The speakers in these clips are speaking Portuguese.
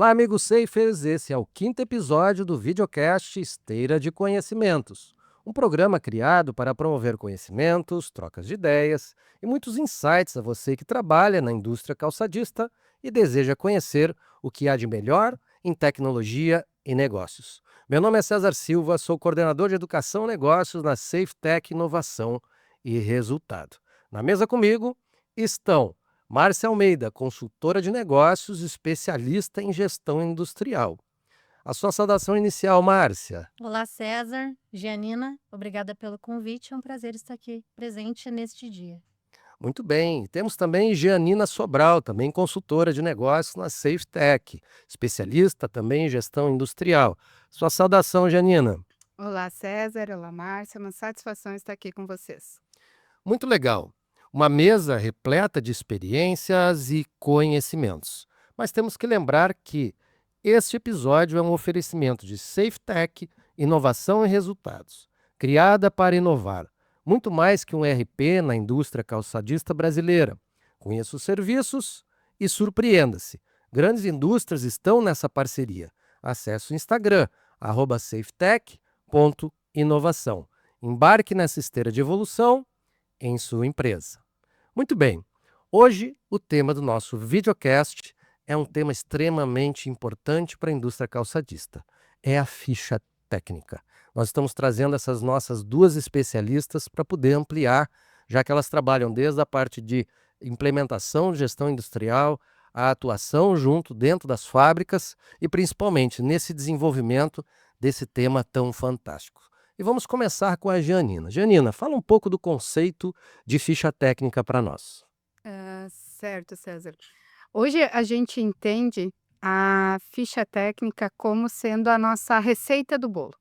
Olá, amigos Safers, esse é o quinto episódio do videocast Esteira de Conhecimentos, um programa criado para promover conhecimentos, trocas de ideias e muitos insights a você que trabalha na indústria calçadista e deseja conhecer o que há de melhor em tecnologia e negócios. Meu nome é César Silva, sou coordenador de Educação e Negócios na SafeTech Inovação e Resultado. Na mesa comigo estão Márcia Almeida, consultora de negócios, especialista em gestão industrial. A sua saudação inicial, Márcia. Olá, César, Gianina, obrigada pelo convite, é um prazer estar aqui presente neste dia. Muito bem. Temos também Gianina Sobral, também consultora de negócios na SafeTech, especialista também em gestão industrial. Sua saudação, Gianina. Olá, César. Olá, Márcia. É uma satisfação estar aqui com vocês. Muito legal. Uma mesa repleta de experiências e conhecimentos. Mas temos que lembrar que este episódio é um oferecimento de SafeTech, inovação e resultados, criada para inovar, muito mais que um RP na indústria calçadista brasileira. Conheça os serviços e surpreenda-se. Grandes indústrias estão nessa parceria. Acesse o Instagram, @safetech.inovação. Embarque nessa esteira de evolução em sua empresa. Muito bem, hoje o tema do nosso videocast é um tema extremamente importante para a indústria calçadista. É a ficha técnica. Nós estamos trazendo essas nossas duas especialistas para poder ampliar, já que elas trabalham desde a parte de implementação, gestão industrial, a atuação junto dentro das fábricas e principalmente nesse desenvolvimento desse tema tão fantástico. E vamos começar com a Gianina. Gianina, fala um pouco do conceito de ficha técnica para nós. Certo, César. Hoje a gente entende a ficha técnica como sendo a nossa receita do bolo.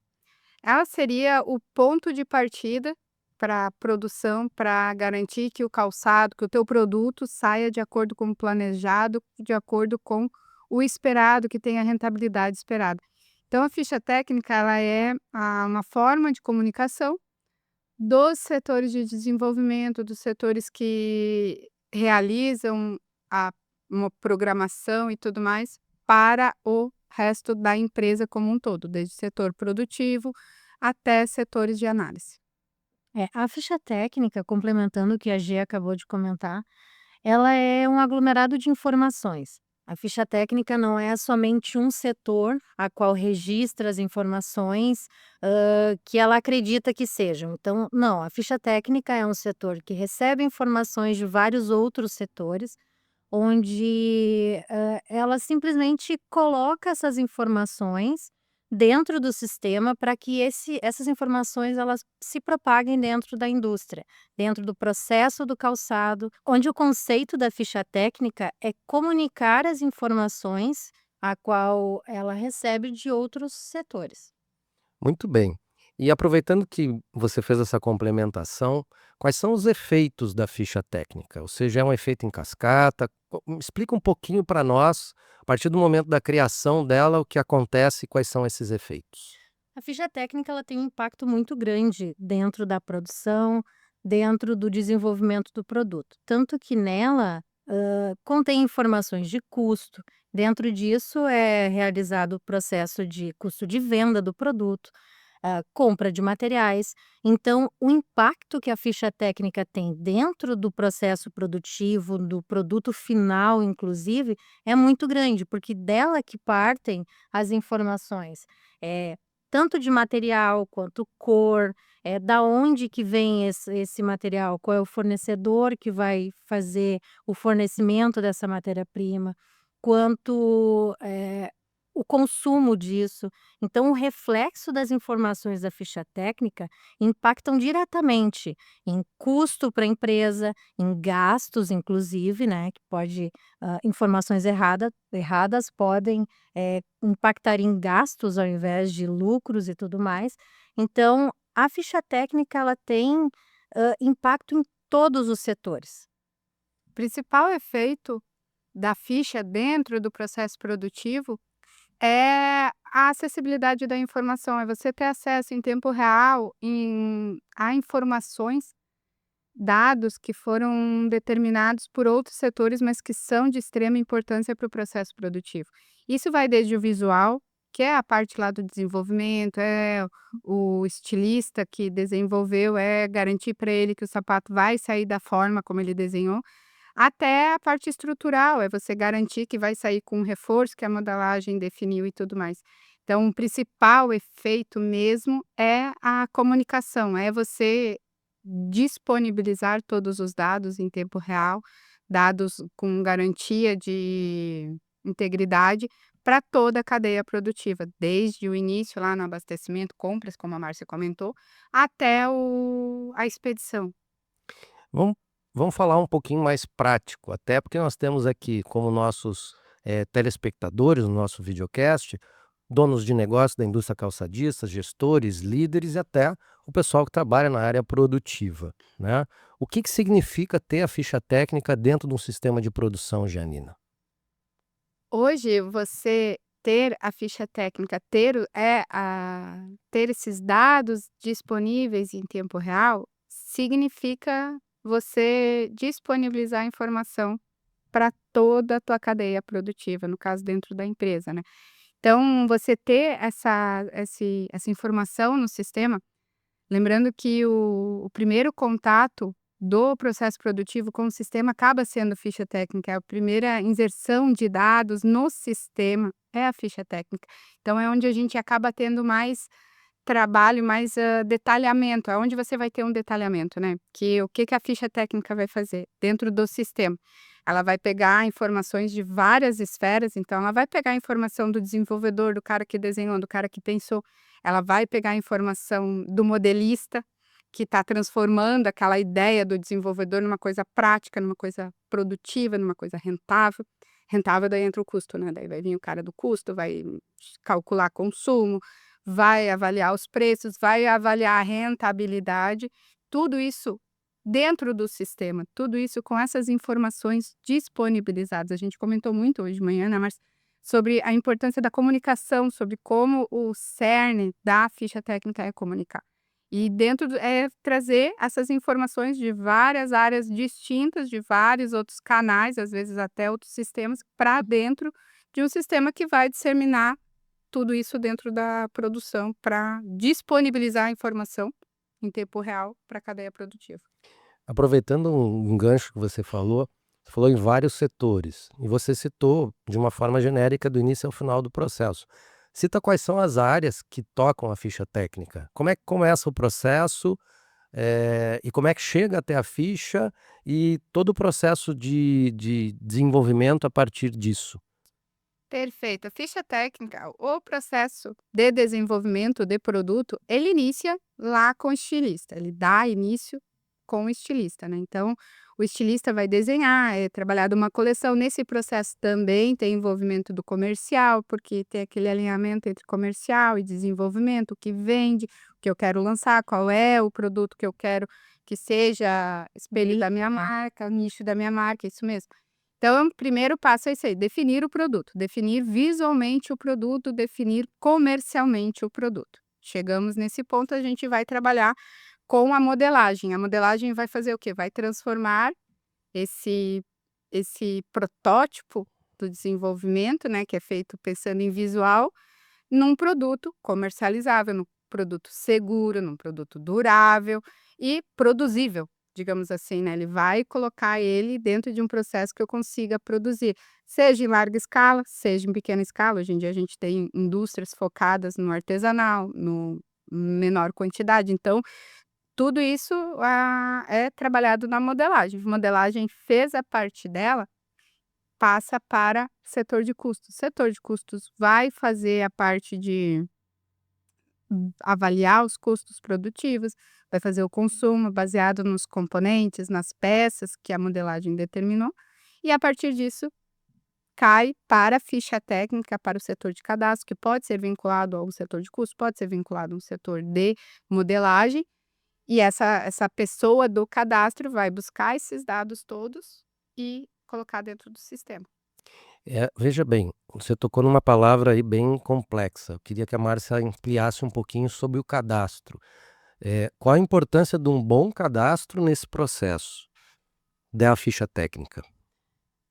Ela seria o ponto de partida para a produção, para garantir que o calçado, que o teu produto saia de acordo com o planejado, de acordo com o esperado, que tenha a rentabilidade esperada. Então, a ficha técnica ela é uma forma de comunicação dos setores de desenvolvimento, dos setores que realizam a uma programação e tudo mais, para o resto da empresa como um todo, desde o setor produtivo até setores de análise. A ficha técnica, complementando o que a G acabou de comentar, ela é um aglomerado de informações. A ficha técnica não é somente um setor a qual registra as informações que ela acredita que sejam. Então, não, a ficha técnica é um setor que recebe informações de vários outros setores, onde ela simplesmente coloca essas informações dentro do sistema para que essas informações elas se propaguem dentro da indústria, dentro do processo do calçado, onde o conceito da ficha técnica é comunicar as informações a qual ela recebe de outros setores. Muito bem. E aproveitando que você fez essa complementação, quais são os efeitos da ficha técnica? Ou seja, é um efeito em cascata? Explica um pouquinho para nós, a partir do momento da criação dela, o que acontece e quais são esses efeitos. A ficha técnica ela tem um impacto muito grande dentro da produção, dentro do desenvolvimento do produto. Tanto que nela contém informações de custo. Dentro disso é realizado o processo de custo de venda do produto, compra de materiais. Então, o impacto que a ficha técnica tem dentro do processo produtivo, do produto final, inclusive, é muito grande, porque dela que partem as informações. eh, Tanto de material quanto cor, da onde que vem esse material, qual é o fornecedor que vai fazer o fornecimento dessa matéria-prima, quanto, o consumo disso. Então o reflexo das informações da ficha técnica impactam diretamente em custo para a empresa, em gastos inclusive, né, que pode informações erradas podem, impactar em gastos ao invés de lucros e tudo mais. Então, a ficha técnica ela tem, impacto em todos os setores. O principal efeito da ficha dentro do processo produtivo é a acessibilidade da informação, é você ter acesso em tempo real a informações, dados que foram determinados por outros setores, mas que são de extrema importância para o processo produtivo. Isso vai desde o visual, que é a parte lá do desenvolvimento, o estilista que desenvolveu, garantir para ele que o sapato vai sair da forma como ele desenhou, até a parte estrutural, é você garantir que vai sair com o reforço que a modelagem definiu e tudo mais. Então, o principal efeito mesmo é a comunicação, é você disponibilizar todos os dados em tempo real, dados com garantia de integridade para toda a cadeia produtiva, desde o início lá no abastecimento, compras, como a Márcia comentou, até a expedição. Vamos, vamos falar um pouquinho mais prático, até porque nós temos aqui como nossos telespectadores no nosso videocast, donos de negócio da indústria calçadista, gestores, líderes e até o pessoal que trabalha na área produtiva, né? O que significa ter a ficha técnica dentro de um sistema de produção, Janina? Hoje, você ter a ficha técnica, ter esses dados disponíveis em tempo real, significa você disponibilizar a informação para toda a tua cadeia produtiva, no caso dentro da empresa, né. Então, você ter essa informação no sistema, lembrando que o primeiro contato do processo produtivo com o sistema acaba sendo ficha técnica, a primeira inserção de dados no sistema é a ficha técnica. Então é onde a gente acaba tendo mais trabalho, mais, detalhamento, aonde você vai ter um detalhamento, né, que o que que a ficha técnica vai fazer? Dentro do sistema, ela vai pegar informações de várias esferas, então ela vai pegar a informação do desenvolvedor, do cara que desenhou, do cara que pensou, ela vai pegar a informação do modelista, que está transformando aquela ideia do desenvolvedor numa coisa prática, numa coisa produtiva, numa coisa rentável. Rentável, daí entra o custo, né, daí vai vir o cara do custo, vai calcular consumo, vai avaliar os preços, vai avaliar a rentabilidade, tudo isso dentro do sistema, tudo isso com essas informações disponibilizadas. A gente comentou muito hoje de manhã, né, mas sobre a importância da comunicação, sobre como o cerne da ficha técnica é comunicar. E dentro trazer essas informações de várias áreas distintas, de vários outros canais, às vezes até outros sistemas, para dentro de um sistema que vai disseminar tudo isso dentro da produção para disponibilizar a informação em tempo real para a cadeia produtiva. Aproveitando um gancho que você falou em vários setores, e você citou de uma forma genérica do início ao final do processo. Cita quais são as áreas que tocam a ficha técnica. Como é que começa o processo, e como é que chega até a ficha e todo o processo de desenvolvimento a partir disso. Perfeito. A ficha técnica, o processo de desenvolvimento de produto, ele inicia lá com o estilista, ele dá início com o estilista, né. Então, o estilista vai desenhar, trabalhar uma coleção. Nesse processo também tem envolvimento do comercial, porque tem aquele alinhamento entre comercial e desenvolvimento, o que vende, o que eu quero lançar, qual é o produto que eu quero que seja espelho da minha marca, o nicho da minha marca, isso mesmo. Então, o primeiro passo é isso aí, definir o produto, definir visualmente o produto, definir comercialmente o produto. Chegamos nesse ponto, a gente vai trabalhar com a modelagem. A modelagem vai fazer o quê? Vai transformar esse protótipo do desenvolvimento, né, que é feito pensando em visual, num produto comercializável, num produto seguro, num produto durável e produzível, digamos assim, né. Ele vai colocar ele dentro de um processo que eu consiga produzir, seja em larga escala, seja em pequena escala. Hoje em dia a gente tem indústrias focadas no artesanal, no menor quantidade, então tudo isso, é trabalhado na modelagem. A modelagem fez a parte dela, passa para setor de custos. Setor de custos vai fazer a parte de avaliar os custos produtivos, vai fazer o consumo baseado nos componentes, nas peças que a modelagem determinou, e a partir disso cai para a ficha técnica, para o setor de cadastro, que pode ser vinculado ao setor de custos, pode ser vinculado ao setor de modelagem, e essa pessoa do cadastro vai buscar esses dados todos e colocar dentro do sistema. Veja bem, você tocou numa palavra aí bem complexa. Eu queria que a Márcia ampliasse um pouquinho sobre o cadastro. Qual a importância de um bom cadastro nesse processo da ficha técnica?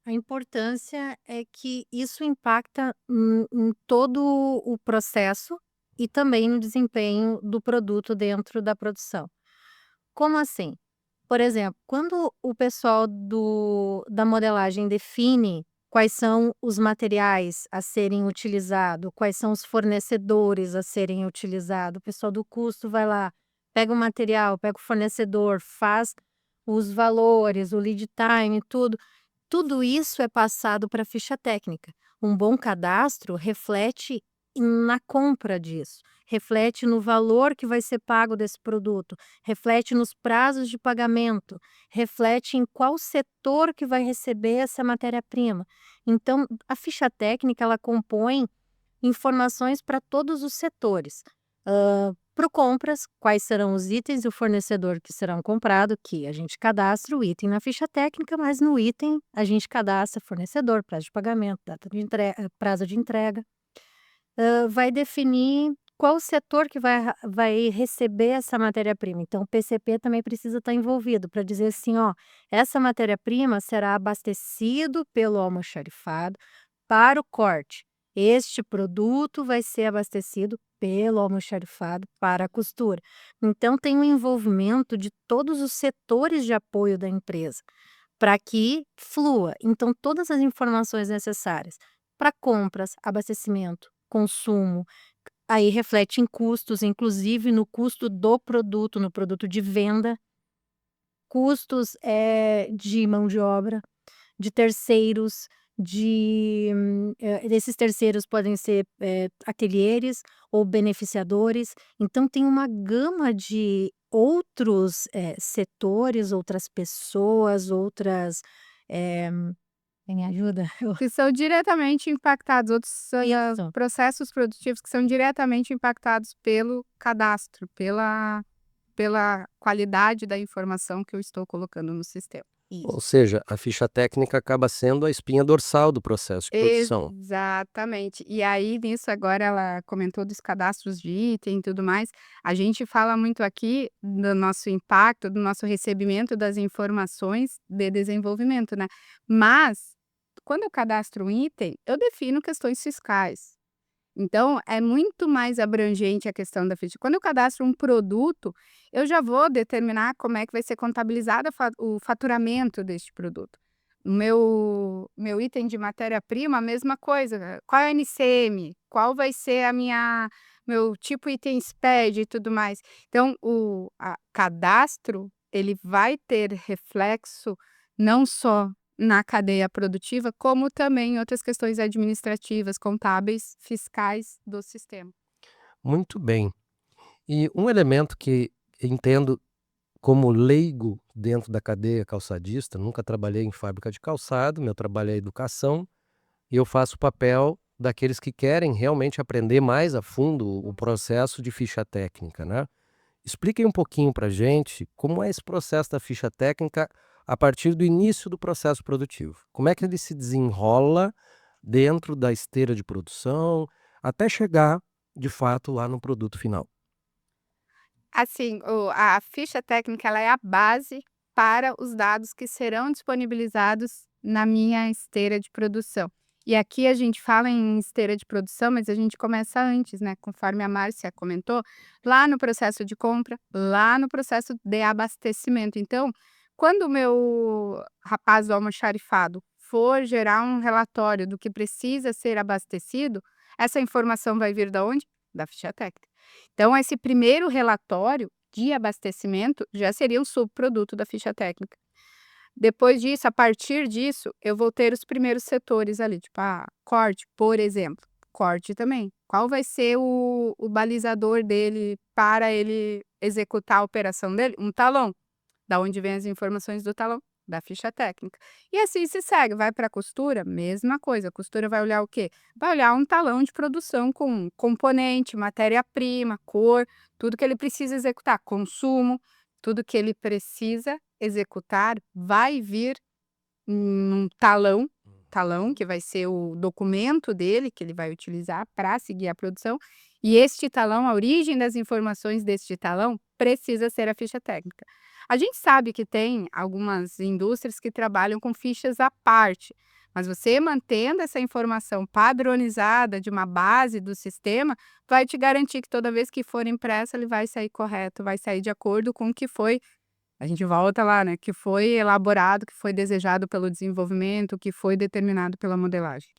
A importância é que isso impacta em todo o processo e também no desempenho do produto dentro da produção. Como assim? Por exemplo, quando o pessoal da modelagem define quais são os materiais a serem utilizados, quais são os fornecedores a serem utilizados, o pessoal do custo vai lá, pega o material, pega o fornecedor, faz os valores, o lead time, tudo isso é passado para a ficha técnica. Um bom cadastro reflete na compra disso, reflete no valor que vai ser pago desse produto, reflete nos prazos de pagamento, reflete em qual setor que vai receber essa matéria-prima. Então, a ficha técnica, ela compõe informações para todos os setores. Para o compras, quais serão os itens e o fornecedor que serão comprados, que a gente cadastra o item na ficha técnica, mas no item a gente cadastra fornecedor, prazo de pagamento, data de prazo de entrega. Vai definir qual setor que vai receber essa matéria-prima. Então, o PCP também precisa estar envolvido para dizer assim, ó, essa matéria-prima será abastecido pelo almoxarifado para o corte. Este produto vai ser abastecido pelo almoxarifado para a costura. Então, tem um envolvimento de todos os setores de apoio da empresa para que flua. Então, todas as informações necessárias para compras, abastecimento, consumo, aí reflete em custos, inclusive no custo do produto, no produto de venda, custos de mão de obra, de terceiros, desses terceiros podem ser ateliês ou beneficiadores. Então, tem uma gama de outros setores, outras pessoas, outras. Me ajuda? Que são diretamente impactados, outros Isso. processos produtivos que são diretamente impactados pelo cadastro, pela qualidade da informação que eu estou colocando no sistema. Ou seja, a ficha técnica acaba sendo a espinha dorsal do processo de produção. Exatamente. E aí, nisso, agora ela comentou dos cadastros de item e tudo mais. A gente fala muito aqui do nosso impacto, do nosso recebimento das informações de desenvolvimento, né? Mas, quando eu cadastro um item, eu defino questões fiscais. Então, é muito mais abrangente a questão da ficha. Quando eu cadastro um produto, eu já vou determinar como é que vai ser contabilizado o faturamento deste produto. O meu item de matéria-prima, a mesma coisa. Qual é a NCM? Qual vai ser meu tipo item SPED e tudo mais. Então, o cadastro, ele vai ter reflexo não só na cadeia produtiva, como também em outras questões administrativas, contábeis, fiscais do sistema. Muito bem. E um elemento que entendo como leigo dentro da cadeia calçadista, nunca trabalhei em fábrica de calçado, meu trabalho é educação, e eu faço o papel daqueles que querem realmente aprender mais a fundo o processo de ficha técnica, né? Expliquem um pouquinho para gente como é esse processo da ficha técnica a partir do início do processo produtivo. Como é que ele se desenrola dentro da esteira de produção até chegar, de fato, lá no produto final. Assim, a ficha técnica, ela é a base para os dados que serão disponibilizados na minha esteira de produção. E aqui a gente fala em esteira de produção, mas a gente começa antes, né? Conforme a Márcia comentou, lá no processo de compra, lá no processo de abastecimento. Então, quando o meu rapaz do almoxarifado for gerar um relatório do que precisa ser abastecido, essa informação vai vir da onde? Da ficha técnica. Então, esse primeiro relatório de abastecimento já seria um subproduto da ficha técnica. Depois disso, a partir disso, eu vou ter os primeiros setores ali, tipo, corte, por exemplo. Corte também. Qual vai ser o balizador dele para ele executar a operação dele? Um talão. Da onde vem as informações do talão? Da ficha técnica. E assim se segue. Vai para a costura, mesma coisa. A costura vai olhar o quê? Vai olhar um talão de produção com componente, matéria-prima, cor, tudo que ele precisa executar, consumo, tudo que ele precisa executar vai vir num talão que vai ser o documento dele que ele vai utilizar para seguir a produção. E este talão, a origem das informações deste talão precisa ser a ficha técnica. A gente sabe que tem algumas indústrias que trabalham com fichas à parte, mas você mantendo essa informação padronizada de uma base do sistema, vai te garantir que toda vez que for impresso, ele vai sair correto, vai sair de acordo com o que foi. A gente volta lá, né? Que foi elaborado, que foi desejado pelo desenvolvimento, que foi determinado pela modelagem.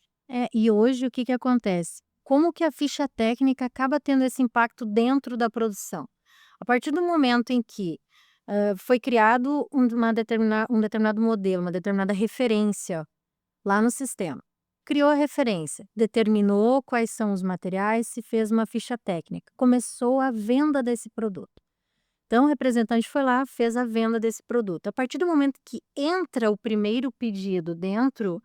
E hoje o que que acontece? Como que a ficha técnica acaba tendo esse impacto dentro da produção? A partir do momento em que foi criado um determinado modelo, uma determinada referência lá no sistema. Criou a referência, determinou quais são os materiais, se fez uma ficha técnica, começou a venda desse produto. Então, o representante foi lá, fez a venda desse produto. A partir do momento que entra o primeiro pedido dentro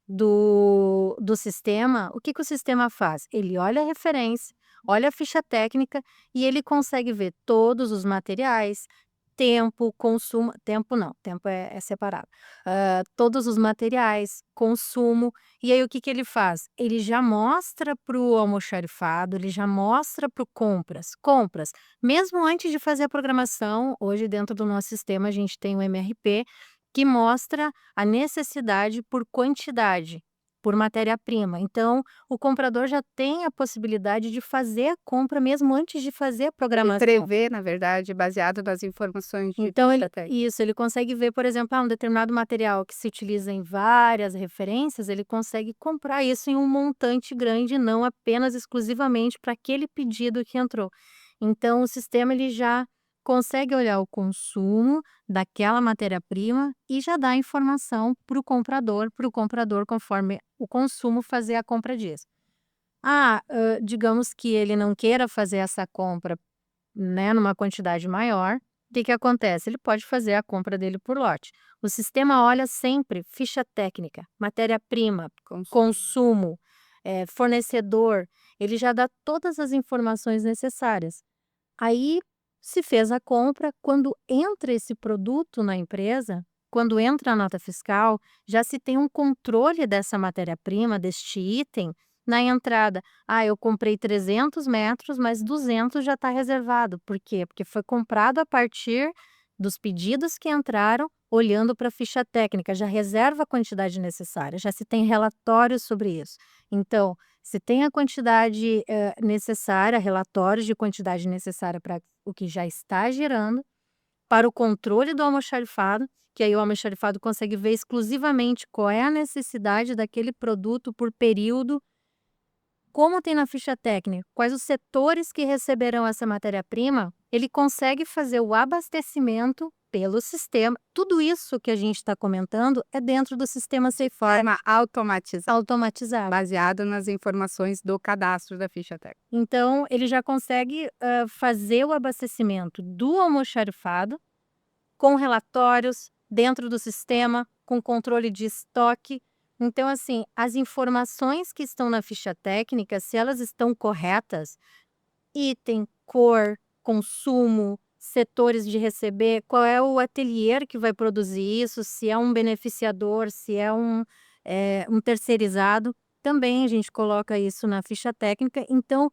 do sistema, o que que o sistema faz? Ele olha a referência, olha a ficha técnica e ele consegue ver todos os materiais, tempo, consumo, tempo não, tempo é separado. Todos os materiais, consumo, e aí o que que ele faz? Ele já mostra para o almoxarifado, ele já mostra para o compras, mesmo antes de fazer a programação, hoje dentro do nosso sistema a gente tem o MRP, que mostra a necessidade por quantidade, por matéria-prima. Então, o comprador já tem a possibilidade de fazer a compra mesmo antes de fazer a Ele programação. prevê, na verdade, baseado nas informações de Então ficha técnica. ele consegue ver, por exemplo, um determinado material que se utiliza em várias referências, ele consegue comprar isso em um montante grande, não apenas exclusivamente para aquele pedido que entrou. Então o sistema ele já consegue olhar o consumo daquela matéria-prima e já dá a informação para o comprador conforme o consumo fazer a compra disso. Digamos que ele não queira fazer essa compra, né, numa quantidade maior, o que que acontece? Ele pode fazer a compra dele por lote. O sistema olha sempre ficha técnica, matéria-prima, consumo, fornecedor, ele já dá todas as informações necessárias. Aí se fez a compra, quando entra esse produto na empresa, quando entra a nota fiscal, já se tem um controle dessa matéria-prima, deste item, na entrada. Eu comprei 300 metros, mas 200 já está reservado. Por quê? Porque foi comprado a partir dos pedidos que entraram, olhando para a ficha técnica, já reserva a quantidade necessária, já se tem relatórios sobre isso. Então, se tem a quantidade necessária, relatórios de quantidade necessária para o que já está girando, para o controle do almoxarifado, que aí o almoxarifado consegue ver exclusivamente qual é a necessidade daquele produto por período, como tem na ficha técnica, quais os setores que receberão essa matéria-prima, ele consegue fazer o abastecimento pelo sistema. Tudo isso que a gente está comentando é dentro do sistema SafeFor. Forma Automatizado. baseado nas informações do cadastro da ficha técnica. Então, ele já consegue fazer o abastecimento do almoxarifado com relatórios dentro do sistema, com controle de estoque. Então, assim, as informações que estão na ficha técnica, se elas estão corretas, item, cor, consumo, setores de receber, qual é o ateliê que vai produzir isso, se é um beneficiador, se é um terceirizado, também a gente coloca isso na ficha técnica. Então,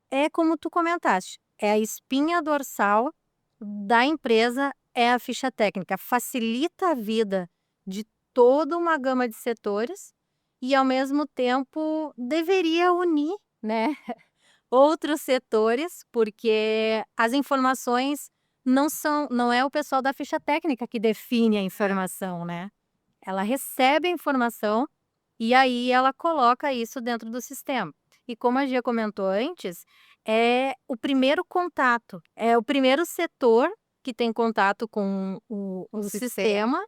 é como tu comentaste, é a espinha dorsal da empresa, é a ficha técnica. Facilita a vida de toda uma gama de setores e, ao mesmo tempo, deveria unir, né, outros setores, porque as informações não é o pessoal da ficha técnica que define a informação, né? Ela recebe a informação e aí ela coloca isso dentro do sistema. E como a Gia comentou antes, é o primeiro contato, é o primeiro setor que tem contato com o sistema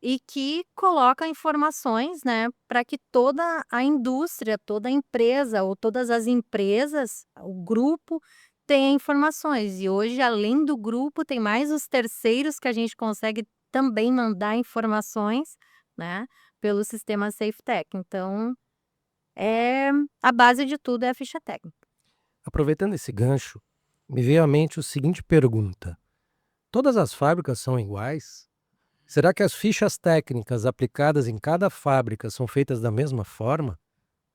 e que coloca informações, né, para que toda a indústria, toda a empresa ou todas as empresas, o grupo, tenha informações. E hoje, além do grupo, tem mais os terceiros que a gente consegue também mandar informações, né, pelo sistema SafeTech. Então, a base de tudo é a ficha técnica. Aproveitando esse gancho, me veio à mente a seguinte pergunta: todas as fábricas são iguais? Será que as fichas técnicas aplicadas em cada fábrica são feitas da mesma forma?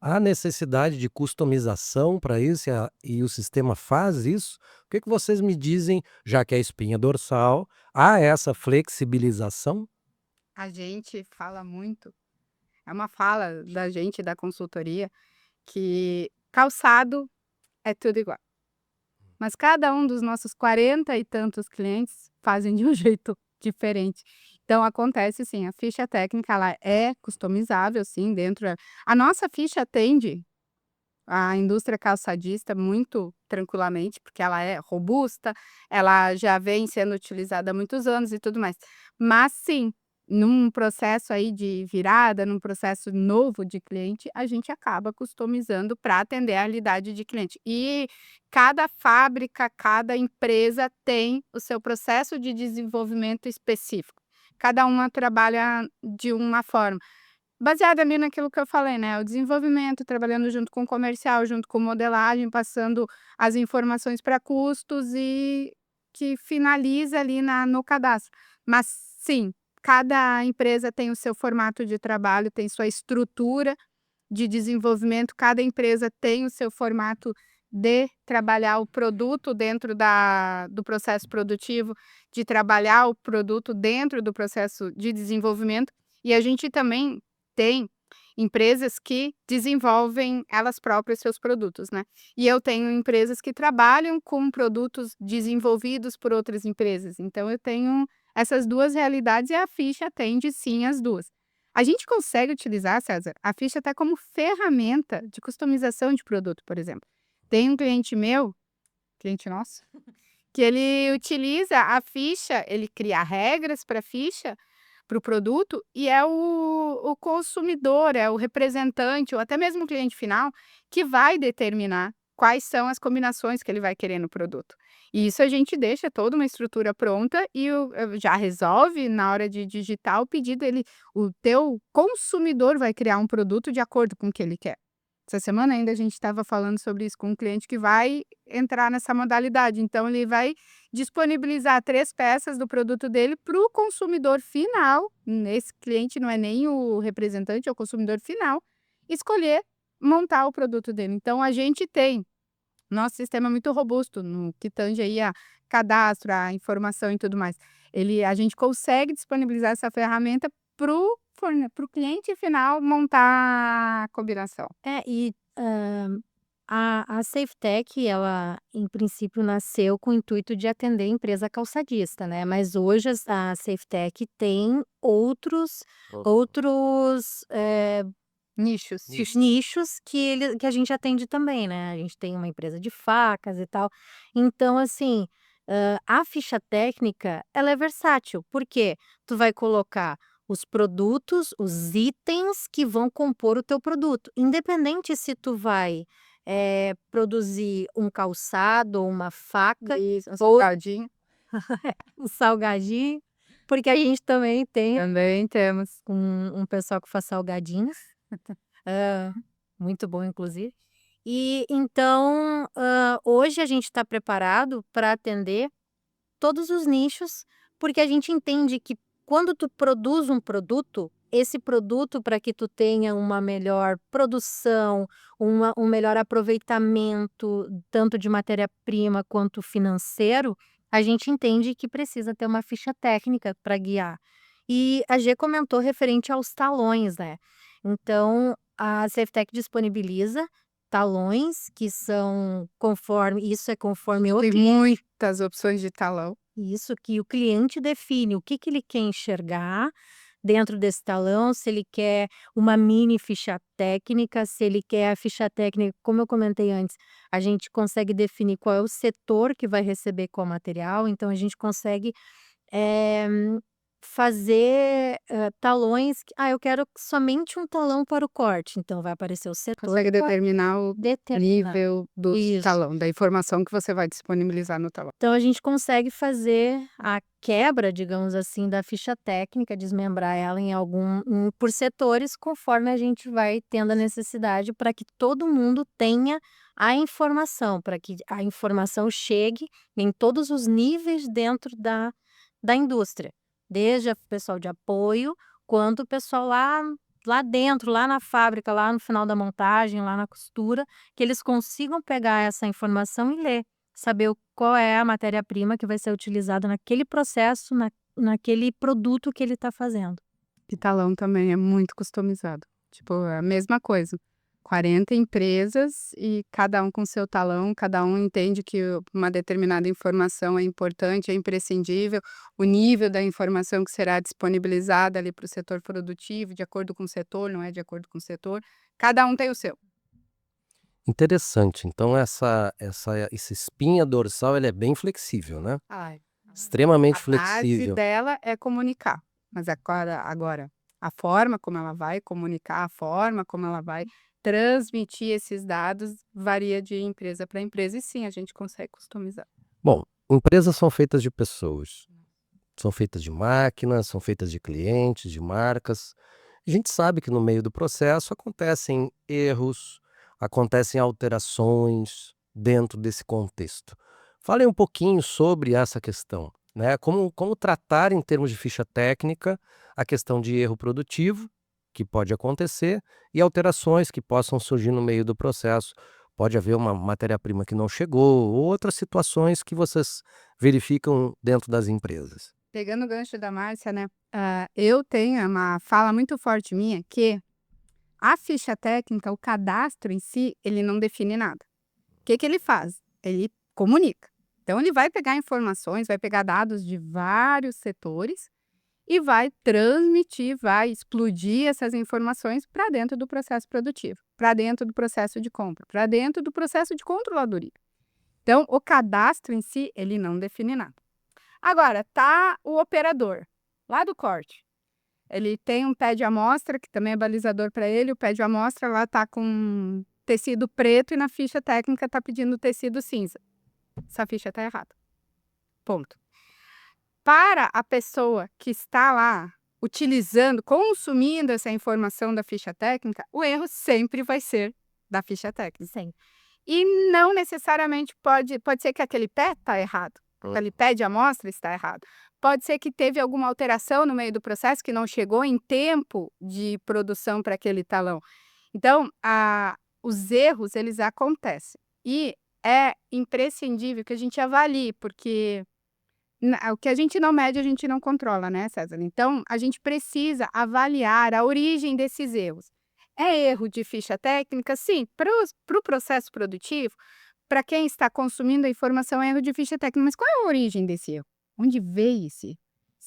Há necessidade de customização para isso e o sistema faz isso? O que que vocês me dizem, já que é espinha dorsal, há essa flexibilização? A gente fala muito, é uma fala da gente da consultoria, que calçado é tudo igual. Mas cada um dos nossos 40 e tantos clientes fazem de um jeito diferente. Então acontece sim, a ficha técnica ela é customizável sim, a nossa ficha atende a indústria calçadista muito tranquilamente, porque ela é robusta, ela já vem sendo utilizada há muitos anos e tudo mais. Mas sim, num processo aí de virada, num processo novo de cliente, a gente acaba customizando para atender a realidade de cliente. E cada fábrica, cada empresa tem o seu processo de desenvolvimento específico. Cada uma trabalha de uma forma. Baseada ali naquilo que eu falei, né, o desenvolvimento, trabalhando junto com o comercial, junto com modelagem, passando as informações para custos e que finaliza ali no cadastro. Mas sim, cada empresa tem o seu formato de trabalho, tem sua estrutura de desenvolvimento, cada empresa tem o seu formato de trabalhar o produto dentro do processo produtivo, de trabalhar o produto dentro do processo de desenvolvimento, e a gente também tem empresas que desenvolvem elas próprias seus produtos, né. E eu tenho empresas que trabalham com produtos desenvolvidos por outras empresas, então eu tenho essas 2 realidades e a ficha atende sim as 2. A gente consegue utilizar, César, a ficha até como ferramenta de customização de produto, por exemplo. Tem um cliente meu, cliente nosso, que ele utiliza a ficha, ele cria regras para a ficha, para o produto, e é o consumidor, é o representante ou até mesmo o cliente final que vai determinar quais são as combinações que ele vai querer no produto. E isso a gente deixa toda uma estrutura pronta e já resolve na hora de digitar o pedido, o teu consumidor vai criar um produto de acordo com o que ele quer. Essa semana ainda a gente estava falando sobre isso com um cliente que vai entrar nessa modalidade, então ele vai disponibilizar 3 peças do produto dele para o consumidor final, esse cliente não é nem o representante, é o consumidor final, escolher montar o produto dele. Então a gente tem nosso sistema é muito robusto no que tange aí a cadastro, a informação e tudo mais. A gente consegue disponibilizar essa ferramenta para o cliente final montar a combinação. A SafeTech, ela, em princípio, nasceu com o intuito de atender a empresa calçadista, né, mas hoje a SafeTech tem outros outros, Nichos. nichos que a gente atende também, né, a gente tem uma empresa de facas e tal. Então assim, a ficha técnica, ela é versátil, porque tu vai colocar os produtos, os itens que vão compor o teu produto, independente se tu vai, produzir um calçado ou uma faca Isso, um ou salgadinho. um salgadinho, porque a gente também tem Também temos. um pessoal que faz salgadinhos. Muito bom inclusive. E então, hoje a gente está preparado para atender todos os nichos, porque a gente entende que quando tu produz um produto, esse produto para que tu tenha uma melhor produção, um melhor aproveitamento, tanto de matéria-prima quanto financeiro, a gente entende que precisa ter uma ficha técnica para guiar. E a G comentou referente aos talões, né. Então, a SafeTech disponibiliza talões que são conforme o Tem cliente. muitas opções de talão. Isso, que o cliente define o que que ele quer enxergar dentro desse talão, se ele quer uma mini ficha técnica, se ele quer a ficha técnica, como eu comentei antes, a gente consegue definir qual é o setor que vai receber qual material, então a gente consegue, eh, fazer, talões eu quero somente um talão para o corte, então vai aparecer o setor Consegue determinar o determinar. nível do Isso. talão, da informação que você vai disponibilizar no talão. Então a gente consegue fazer a quebra, digamos assim, da ficha técnica, desmembrar ela por setores, conforme a gente vai tendo a necessidade para que todo mundo tenha a informação, para que a informação chegue em todos os níveis dentro da indústria, desde o pessoal de apoio, quanto o pessoal lá lá dentro, lá na fábrica, lá no final da montagem, lá na costura, que eles consigam pegar essa informação e ler, saber qual é a matéria-prima que vai ser utilizada naquele processo, naquele produto que ele está fazendo. E talão também é muito customizado. Tipo, é a mesma coisa. 40 empresas e cada um com seu talão, cada um entende que uma determinada informação é importante, é imprescindível, o nível da informação que será disponibilizada ali para o setor produtivo, de acordo com o setor, não é de acordo com o setor, cada um tem o seu. Interessante. Então essa espinha dorsal, ele é bem flexível, né? Ai, Extremamente a base flexível. dela é comunicar, mas agora a forma como ela vai comunicar, a forma como ela vai transmitir esses dados varia de empresa para empresa e sim, a gente consegue customizar. Bom, empresas são feitas de pessoas, são feitas de máquinas, são feitas de clientes, de marcas. A gente sabe que no meio do processo acontecem erros, acontecem alterações dentro desse contexto. Fale um pouquinho sobre essa questão, né? Como tratar em termos de ficha técnica a questão de erro produtivo, que pode acontecer, e alterações que possam surgir no meio do processo. Pode haver uma matéria-prima que não chegou, ou outras situações que vocês verificam dentro das empresas. Pegando o gancho da Márcia, né? Eu tenho uma fala muito forte minha que a ficha técnica, o cadastro em si, ele não define nada. O que ele faz? Ele comunica. Então, ele vai pegar informações, vai pegar dados de vários setores e vai transmitir, vai explodir essas informações para dentro do processo produtivo, para dentro do processo de compra, para dentro do processo de controladoria. Então, o cadastro em si, ele não define nada. Agora, tá o operador, lá do corte. Ele tem um pé de amostra, que também é balizador para ele. O pé de amostra lá tá com tecido preto e na ficha técnica tá pedindo tecido cinza. Essa ficha tá errada. Ponto. Para a pessoa que está lá utilizando, consumindo essa informação da ficha técnica, o erro sempre vai ser da ficha técnica. Sim. E não necessariamente pode ser que aquele pé está errado, aquele pé de amostra está errado. Pode ser que teve alguma alteração no meio do processo que não chegou em tempo de produção para aquele talão. Então, os erros, eles acontecem. E é imprescindível que a gente avalie, porque o que a gente não mede, a gente não controla, né, César? Então, a gente precisa avaliar a origem desses erros. É erro de ficha técnica? Sim. Para o processo produtivo, para quem está consumindo a informação, é erro de ficha técnica. Mas qual é a origem desse erro? Onde veio esse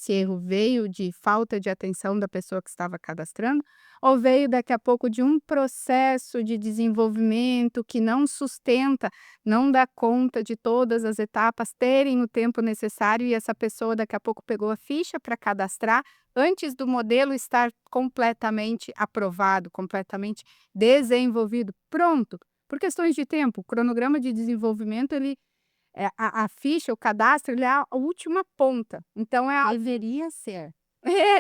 erro? Veio de falta de atenção da pessoa que estava cadastrando? Ou veio daqui a pouco de um processo de desenvolvimento que não sustenta, não dá conta de todas as etapas terem o tempo necessário e essa pessoa daqui a pouco pegou a ficha para cadastrar antes do modelo estar completamente aprovado, completamente desenvolvido, pronto. Por questões de tempo, o cronograma de desenvolvimento, a ficha, o cadastro, ele é a última ponta. Então, Deveria ser.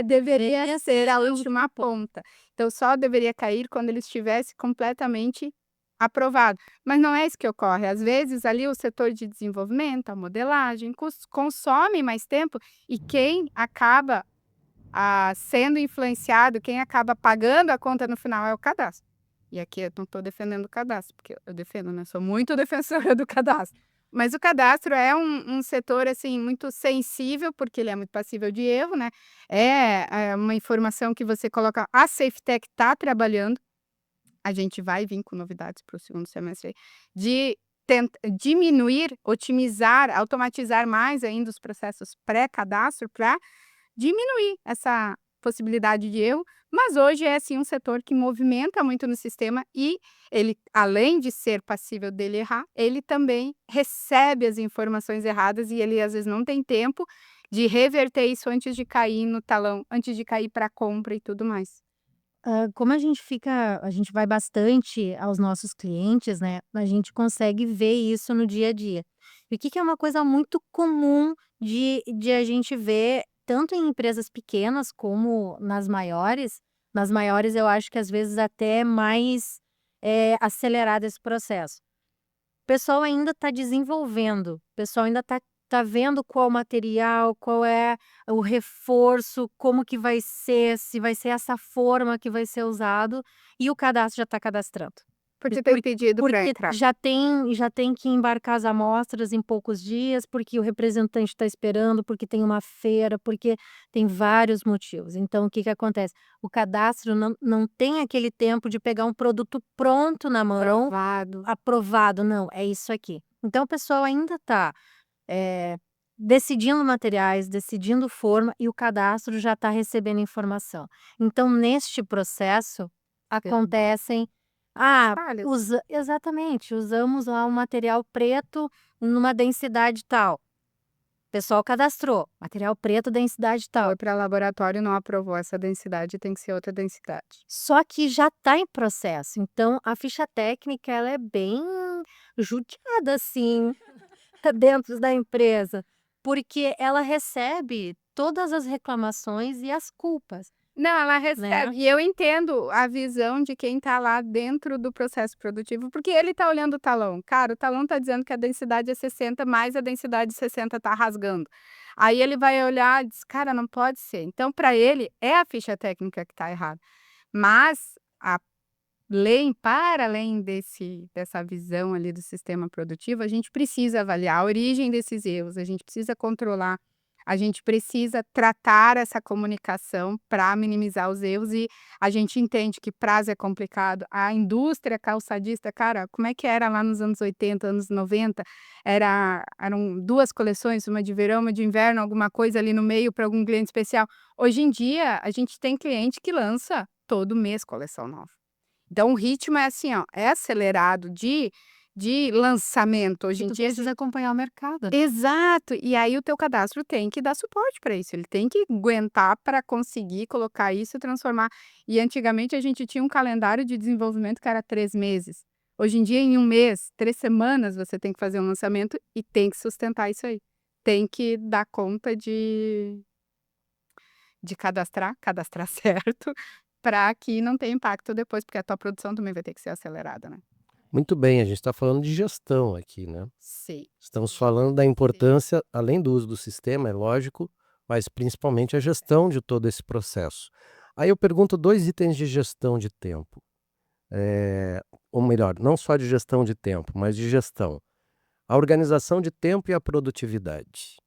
deveria ser a última ponta. Então, só deveria cair quando ele estivesse completamente aprovado. Mas não é isso que ocorre. Às vezes, ali o setor de desenvolvimento, a modelagem, consome mais tempo e quem acaba sendo influenciado, quem acaba pagando a conta no final é o cadastro. E aqui eu não estou defendendo o cadastro, porque eu defendo, né? Sou muito defensora do cadastro. Mas o cadastro é um setor, assim, muito sensível, porque ele é muito passível de erro, né? É uma informação que você coloca... A SafeTech está trabalhando, a gente vai vir com novidades para o segundo semestre, de diminuir, otimizar, automatizar mais ainda os processos pré-cadastro para diminuir essa possibilidade de erro, mas hoje é sim um setor que movimenta muito no sistema e ele, além de ser passível dele errar, ele também recebe as informações erradas e ele às vezes não tem tempo de reverter isso antes de cair no talão, antes de cair para a compra e tudo mais. Como a gente vai bastante aos nossos clientes, né, a gente consegue ver isso no dia a dia. E o que é uma coisa muito comum de a gente ver, tanto em empresas pequenas como nas maiores. Nas maiores eu acho que às vezes até é mais, acelerado esse processo. O pessoal ainda está desenvolvendo, o pessoal ainda está tá vendo qual material, qual é o reforço, como que vai ser, se vai ser essa forma que vai ser usado, e o cadastro já está cadastrando. Porque tem pedido para Porque entrar. já tem que embarcar as amostras em poucos dias, porque o representante está esperando, porque tem uma feira, porque tem vários motivos. Então, o que acontece? O cadastro não tem aquele tempo de pegar um produto pronto na mão, aprovado, não, é isso aqui. Então, o pessoal ainda está decidindo materiais, decidindo forma, e o cadastro já está recebendo informação. Então, neste processo, acontecem. Falhas. Exatamente, usamos lá um material preto numa densidade tal. O pessoal cadastrou, material preto, densidade tal. Foi para laboratório, não aprovou essa densidade, tem que ser outra densidade. Só que já está em processo, então a ficha técnica ela é bem judiada, assim, dentro da empresa, porque ela recebe todas as reclamações e as culpas. Não, ela recebe. E eu entendo a visão de quem está lá dentro do processo produtivo, porque ele está olhando o talão. Cara, o talão está dizendo que a densidade é 60, mas a densidade 60 está rasgando. Aí ele vai olhar e diz, cara, não pode ser. Então, para ele, é a ficha técnica que está errada. Mas a lei, para além dessa visão ali do sistema produtivo, a gente precisa avaliar a origem desses erros, a gente precisa controlar, a gente precisa tratar essa comunicação para minimizar os erros e a gente entende que prazo é complicado. A indústria calçadista, cara, como é que era lá nos anos 80, anos 90? Eram 2 coleções, uma de verão, uma de inverno, alguma coisa ali no meio para algum cliente especial. Hoje em dia, a gente tem cliente que lança todo mês coleção nova. Então, o ritmo é assim, ó, é acelerado de lançamento. Hoje em dia, precisa acompanhar o mercado. exato. E aí o teu cadastro tem que dar suporte para isso. Ele tem que aguentar para conseguir colocar isso e transformar. E antigamente a gente tinha um calendário de desenvolvimento que era 3 meses. Hoje em dia, em 1 mês, 3 semanas, você tem que fazer um lançamento e tem que sustentar isso aí. Tem que dar conta de cadastrar certo, para que não tenha impacto depois, porque a tua produção também vai ter que ser acelerada, né? Muito bem, a gente está falando de gestão aqui, né? Sim. Estamos falando da importância, além do uso do sistema, é lógico, mas principalmente a gestão de todo esse processo. Aí eu pergunto 2 itens de gestão de tempo. Ou melhor, não só de gestão de tempo, mas de gestão. A organização de tempo e a produtividade.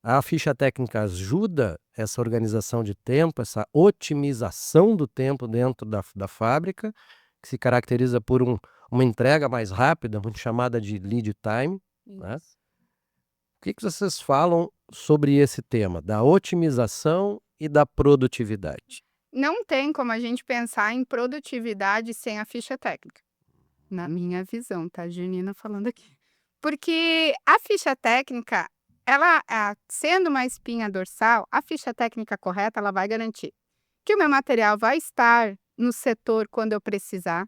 A ficha técnica ajuda essa organização de tempo, essa otimização do tempo dentro da fábrica, que se caracteriza por uma entrega mais rápida, muito chamada de lead time, né? O que vocês falam sobre esse tema, da otimização e da produtividade? Não tem como a gente pensar em produtividade sem a ficha técnica. Na minha visão, tá? Junina falando aqui. Porque a ficha técnica, ela, sendo uma espinha dorsal, a ficha técnica correta, ela vai garantir que o meu material vai estar no setor quando eu precisar,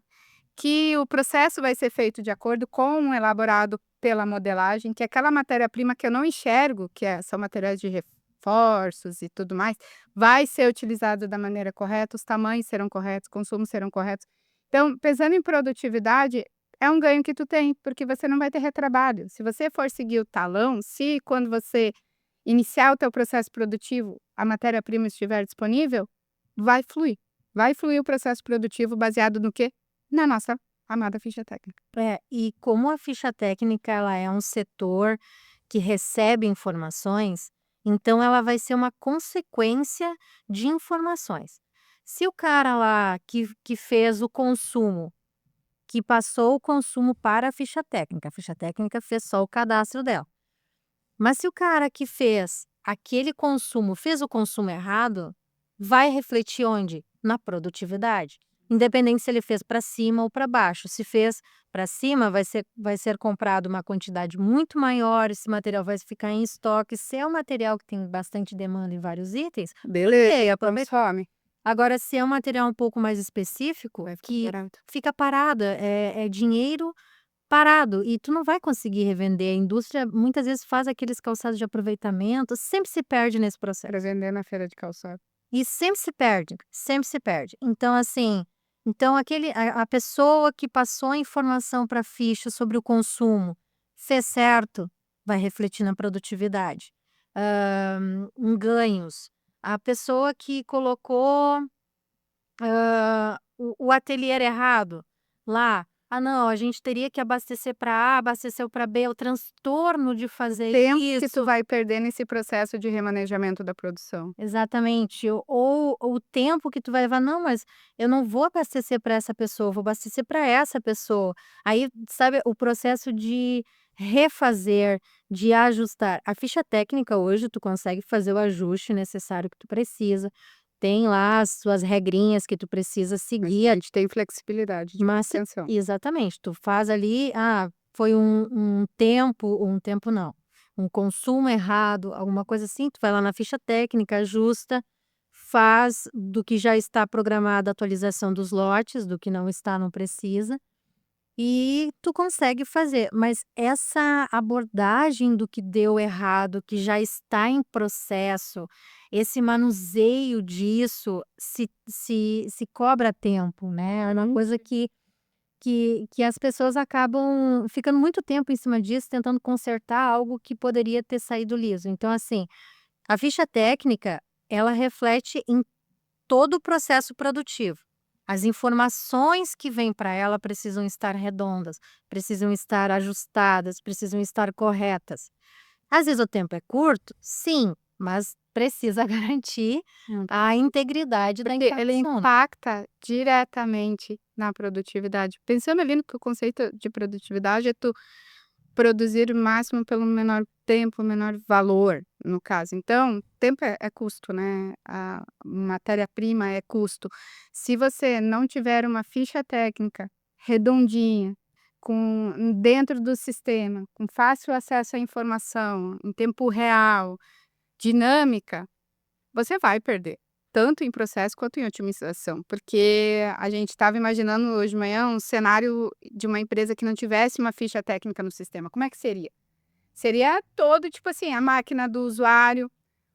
que o processo vai ser feito de acordo com o elaborado pela modelagem, que aquela matéria-prima que eu não enxergo, são materiais de reforços e tudo mais, vai ser utilizado da maneira correta, os tamanhos serão corretos, consumos serão corretos. Então, pensando em produtividade, é um ganho que tu tem, porque você não vai ter retrabalho. Se você for seguir o talão, se quando você iniciar o teu processo produtivo, a matéria-prima estiver disponível, vai fluir. Vai fluir o processo produtivo baseado no quê? Na nossa amada ficha técnica. E como a ficha técnica ela é um setor que recebe informações, então ela vai ser uma consequência de informações. Se o cara lá que fez o consumo, que passou o consumo para a ficha técnica fez só o cadastro dela. Mas se o cara que fez aquele consumo fez o consumo errado, vai refletir onde? Na produtividade. Independente se ele fez para cima ou para baixo. Se fez para cima, vai ser comprado uma quantidade muito maior, esse material vai ficar em estoque. Se é um material que tem bastante demanda em vários itens, Beleza, aproveita. consome. Agora, se é um material um pouco mais específico, que fica parado, é dinheiro parado, e tu não vai conseguir revender. A indústria muitas vezes faz aqueles calçados de aproveitamento, sempre se perde nesse processo. Para vender na feira de calçado. E sempre se perde, sempre se perde. Então, assim, a pessoa que passou a informação para a ficha sobre o consumo fez certo, vai refletir na produtividade. Em ganhos, a pessoa que colocou o ateliê errado lá. Ah, não, a gente teria que abastecer para A, abasteceu para B, o transtorno de fazer Tempo que tu isso. vai perder nesse processo de remanejamento da produção. Exatamente. Ou o tempo que tu vai levar, não, mas eu não vou abastecer para essa pessoa, eu vou abastecer para essa pessoa. Aí, sabe, o processo de refazer, de ajustar. A ficha técnica hoje tu consegue fazer o ajuste necessário que tu precisa. Tem lá as suas regrinhas que tu precisa A seguir. gente tem flexibilidade de Mas manutenção. exatamente, tu faz ali, foi um tempo não, um consumo errado, alguma coisa assim, tu vai lá na ficha técnica, ajusta, faz do que já está programado a atualização dos lotes, do que não está, não precisa, e tu consegue fazer. Mas essa abordagem do que deu errado, que já está em processo, esse manuseio disso se cobra tempo, né, é uma coisa que as pessoas acabam ficando muito tempo em cima disso, tentando consertar algo que poderia ter saído liso. Então, assim, a ficha técnica, ela reflete em todo o processo produtivo. As informações que vêm para ela precisam estar redondas, precisam estar ajustadas, precisam estar corretas. Às vezes o tempo é curto, sim, mas precisa garantir a integridade da Porque ele informação. impacta diretamente na produtividade. Pensando ali no que o conceito de produtividade é tu produzir o máximo pelo menor tempo, menor valor, no caso. Então, tempo é custo, né? A matéria-prima é custo. Se você não tiver uma ficha técnica redondinha, dentro do sistema, com fácil acesso à informação, em tempo real, dinâmica, você vai perder, tanto em processo quanto em otimização, porque a gente estava imaginando hoje de manhã um cenário de uma empresa que não tivesse uma ficha técnica no sistema, como é que seria? Seria todo, tipo assim, a máquina do usuário,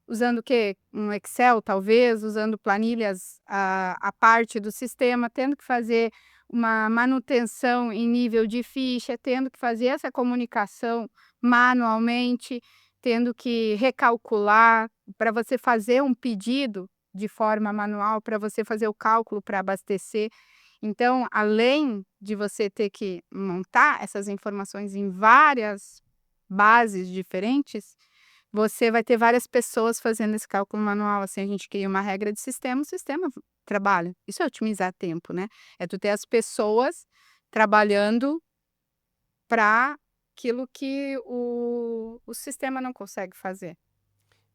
usando o quê? Um Excel, talvez, usando planilhas à parte do sistema, tendo que fazer uma manutenção em nível de ficha, tendo que fazer essa comunicação manualmente, tendo que recalcular para você fazer um pedido de forma manual, para você fazer o cálculo para abastecer. Então, além de você ter que montar essas informações em várias bases diferentes, você vai ter várias pessoas fazendo esse cálculo manual. Assim, a gente cria uma regra de sistema, o sistema trabalha. Isso é otimizar tempo, né? É tu ter as pessoas trabalhando para aquilo que o sistema não consegue fazer.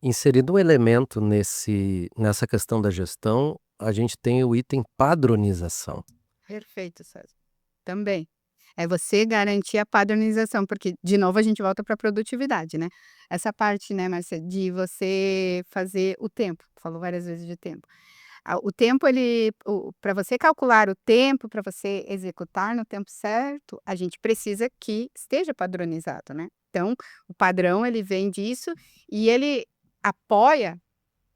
Inserido um elemento nessa questão da gestão, a gente tem o item padronização. Perfeito, César. Também. É você garantir a padronização, porque, de novo, a gente volta para a produtividade, né? Essa parte, né, Márcia, de você fazer o tempo, falou várias vezes de tempo. O tempo, ele, para você calcular o tempo, para você executar no tempo certo, a gente precisa que esteja padronizado, né? Então, o padrão, ele vem disso e ele apoia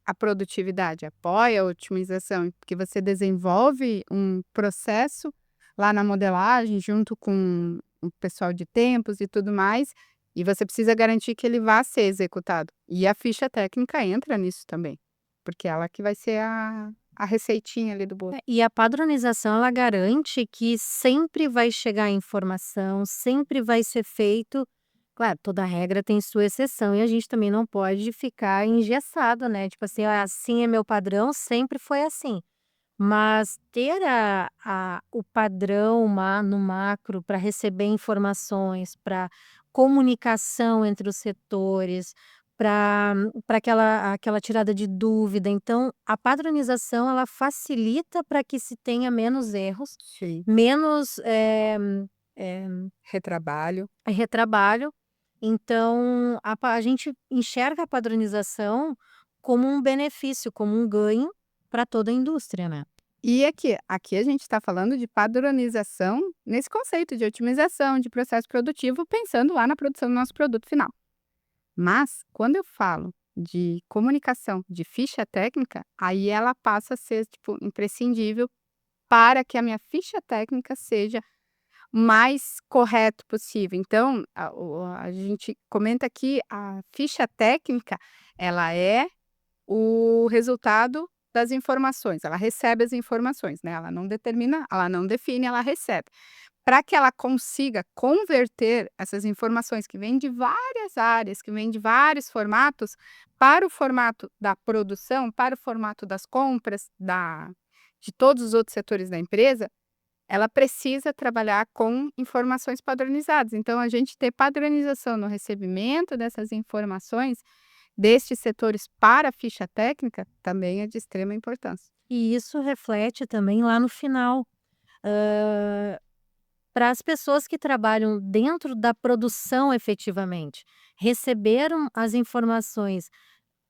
a produtividade, apoia a otimização, porque você desenvolve um processo lá na modelagem, junto com o pessoal de tempos e tudo mais, e você precisa garantir que ele vá ser executado. E a ficha técnica entra nisso também, porque ela que vai ser a receitinha ali do bolo. E a padronização, ela garante que sempre vai chegar a informação, sempre vai ser feito. Claro, toda regra tem sua exceção e a gente também não pode ficar engessado, né? Tipo assim, assim é meu padrão, sempre foi assim. Mas ter o padrão no macro para receber informações, para comunicação entre os setores, para aquela tirada de dúvida. Então, a padronização, ela facilita para que se tenha menos erros, Sim. menos Retrabalho. retrabalho. Então, a gente enxerga a padronização como um benefício, como um ganho para toda a indústria, né? E aqui a gente está falando de padronização nesse conceito de otimização de processo produtivo, pensando lá na produção do nosso produto final. Mas, quando eu falo de comunicação, de ficha técnica, aí ela passa a ser, tipo, imprescindível para que a minha ficha técnica seja mais correto possível. Então, a gente comenta aqui, a ficha técnica, ela é o resultado das informações, ela recebe as informações, né, ela não determina, ela não define, ela recebe. Para que ela consiga converter essas informações que vêm de várias áreas, que vêm de vários formatos, para o formato da produção, para o formato das compras, de todos os outros setores da empresa, ela precisa trabalhar com informações padronizadas. Então, a gente ter padronização no recebimento dessas informações destes setores para a ficha técnica também é de extrema importância. E isso reflete também lá no final, para as pessoas que trabalham dentro da produção efetivamente. Receberam as informações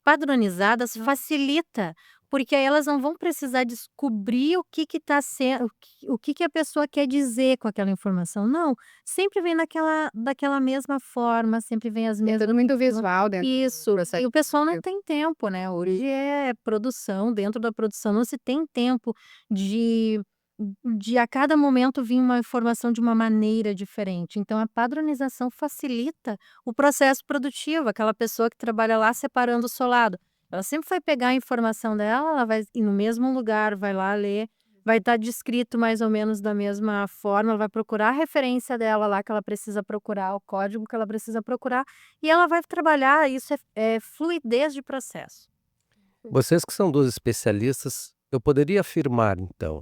padronizadas facilita, porque aí elas não vão precisar descobrir o que está sendo, o que a pessoa quer dizer com aquela informação. Não, sempre vem daquela mesma forma, sempre vem as É mesmas. tudo muito visual dentro do Isso, processo e o pessoal não criativo. tem tempo, né? Hoje é produção, dentro da produção não se tem tempo de a cada momento vir uma informação de uma maneira diferente. Então a padronização facilita o processo produtivo, aquela pessoa que trabalha lá separando o solado. Ela sempre vai pegar a informação dela, ela vai ir no mesmo lugar, vai lá ler, vai estar descrito mais ou menos da mesma forma, ela vai procurar a referência dela lá que ela precisa procurar, o código que ela precisa procurar, e ela vai trabalhar, isso é fluidez de processo. Vocês que são 2 especialistas, eu poderia afirmar então,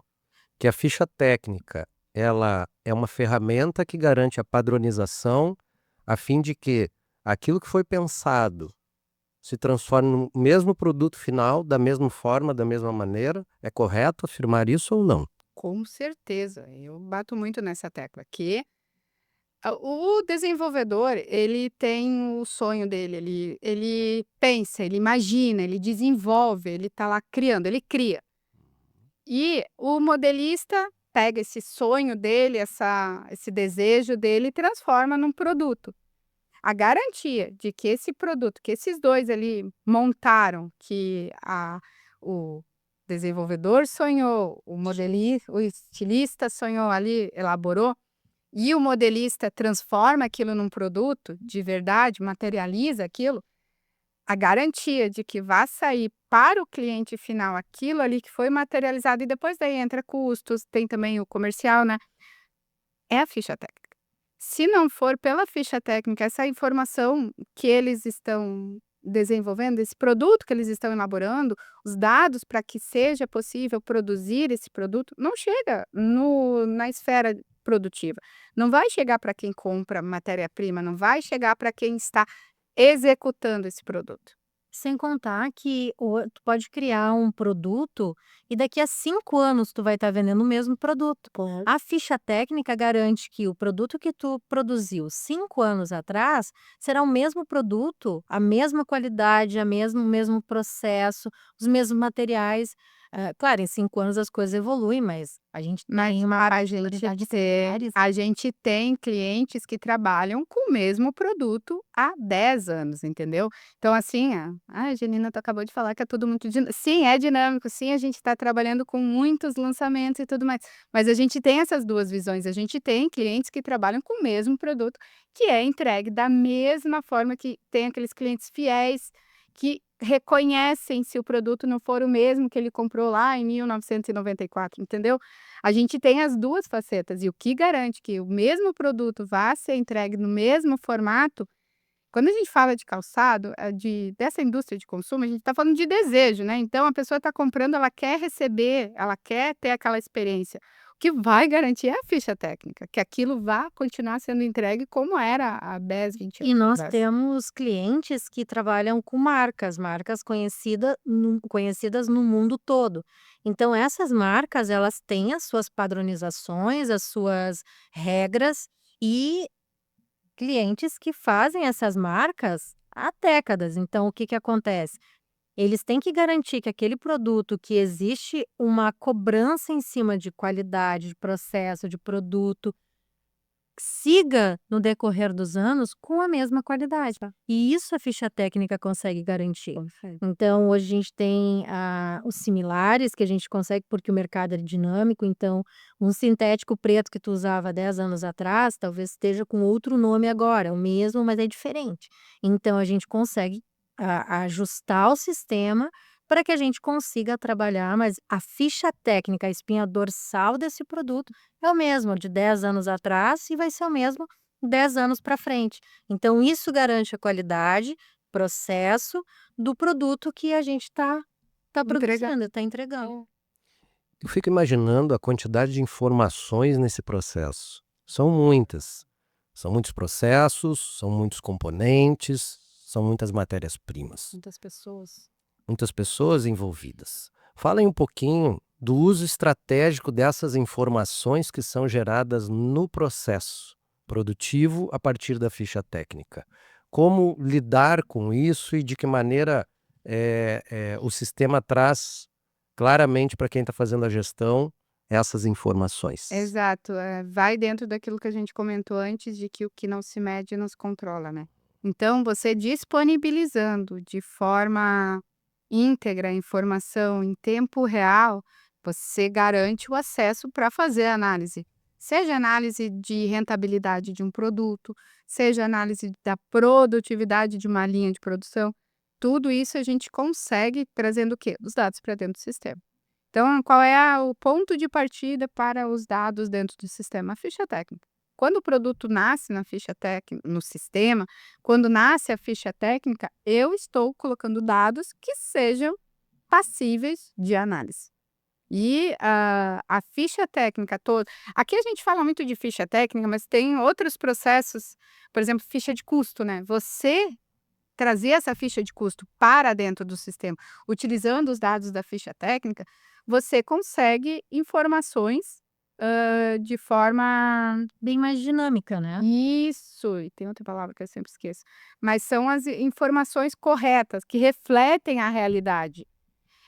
que a ficha técnica, ela é uma ferramenta que garante a padronização, a fim de que aquilo que foi pensado se transforme no mesmo produto final, da mesma forma, da mesma maneira. É correto afirmar isso ou não? Com certeza, eu bato muito nessa tecla, que o desenvolvedor, ele tem o sonho dele, ele pensa, ele imagina, ele desenvolve, ele está lá criando, ele cria. E o modelista pega esse sonho dele, esse desejo dele e transforma num produto. A garantia de que esse produto, que esses 2 ali montaram, que o desenvolvedor sonhou, o estilista sonhou ali, elaborou, e o modelista transforma aquilo num produto de verdade, materializa aquilo, a garantia de que vai sair para o cliente final aquilo ali que foi materializado, e depois daí entra custos, tem também o comercial, né, é a ficha técnica. Se não for pela ficha técnica, essa informação que eles estão desenvolvendo, esse produto que eles estão elaborando, os dados para que seja possível produzir esse produto, não chega na esfera produtiva. Não vai chegar para quem compra matéria-prima, não vai chegar para quem está executando esse produto. Sem contar que tu pode criar um produto e daqui a 5 anos tu vai estar vendendo o mesmo produto. Claro. A ficha técnica garante que o produto que tu produziu 5 anos atrás será o mesmo produto, a mesma qualidade, o mesmo processo, os mesmos materiais. Claro, em 5 anos as coisas evoluem, mas a gente Mas tem uma a gente variedade tem a gente tem clientes que trabalham com o mesmo produto há 10 anos, entendeu. Então assim, a Janina, tu acabou de falar que é tudo muito sim, é dinâmico, sim, a gente está trabalhando com muitos lançamentos e tudo mais, mas a gente tem essas 2 visões, a gente tem clientes que trabalham com o mesmo produto, que é entregue da mesma forma, que tem aqueles clientes fiéis, que reconhecem se o produto não for o mesmo que ele comprou lá em 1994, entendeu. A gente tem as 2 facetas, e o que garante que o mesmo produto vá ser entregue no mesmo formato, quando a gente fala de calçado, dessa indústria de consumo, a gente está falando de desejo, né, então a pessoa está comprando, ela quer receber, ela quer ter aquela experiência. O que vai garantir é a ficha técnica, que aquilo vá continuar sendo entregue como era há 10, 20 E anos nós atrás. temos clientes que trabalham com marcas conhecidas no mundo todo. Então essas marcas, elas têm as suas padronizações, as suas regras e clientes que fazem essas marcas há décadas. Então o que que acontece? Eles têm que garantir que aquele produto que existe uma cobrança em cima de qualidade, de processo, de produto, siga no decorrer dos anos com a mesma qualidade. E isso a ficha técnica consegue garantir. Perfeito. Então, hoje a gente tem os similares que a gente consegue, porque o mercado é dinâmico. Então, um sintético preto que tu usava 10 anos atrás, talvez esteja com outro nome agora, o mesmo, mas é diferente. Então, a gente consegue ajustar o sistema para que a gente consiga trabalhar, mas a ficha técnica, a espinha dorsal desse produto é o mesmo de 10 anos atrás e vai ser o mesmo 10 anos para frente. Então, isso garante a qualidade, processo do produto que a gente está produzindo, está entregando. Eu fico imaginando a quantidade de informações nesse processo. São muitas. São muitos processos, são muitos componentes, são muitas matérias-primas. Muitas pessoas envolvidas. Falem um pouquinho do uso estratégico dessas informações que são geradas no processo produtivo a partir da ficha técnica. Como lidar com isso e de que maneira o sistema traz claramente para quem está fazendo a gestão essas informações. Exato, vai dentro daquilo que a gente comentou antes, de que o que não se mede não se controla, né? Então, você disponibilizando de forma íntegra a informação em tempo real, você garante o acesso para fazer a análise. Seja análise de rentabilidade de um produto, seja análise da produtividade de uma linha de produção, tudo isso a gente consegue trazendo o quê? Os dados para dentro do sistema. Então, qual é o ponto de partida para os dados dentro do sistema? A ficha técnica. Quando o produto nasce na ficha técnica, no sistema, quando nasce a ficha técnica, eu estou colocando dados que sejam passíveis de análise. E a ficha técnica toda. Aqui a gente fala muito de ficha técnica, mas tem outros processos, por exemplo, ficha de custo, né? Você trazer essa ficha de custo para dentro do sistema, utilizando os dados da ficha técnica, você consegue informações de forma. Bem mais dinâmica, né? Isso, e tem outra palavra que eu sempre esqueço. Mas são as informações corretas, que refletem a realidade.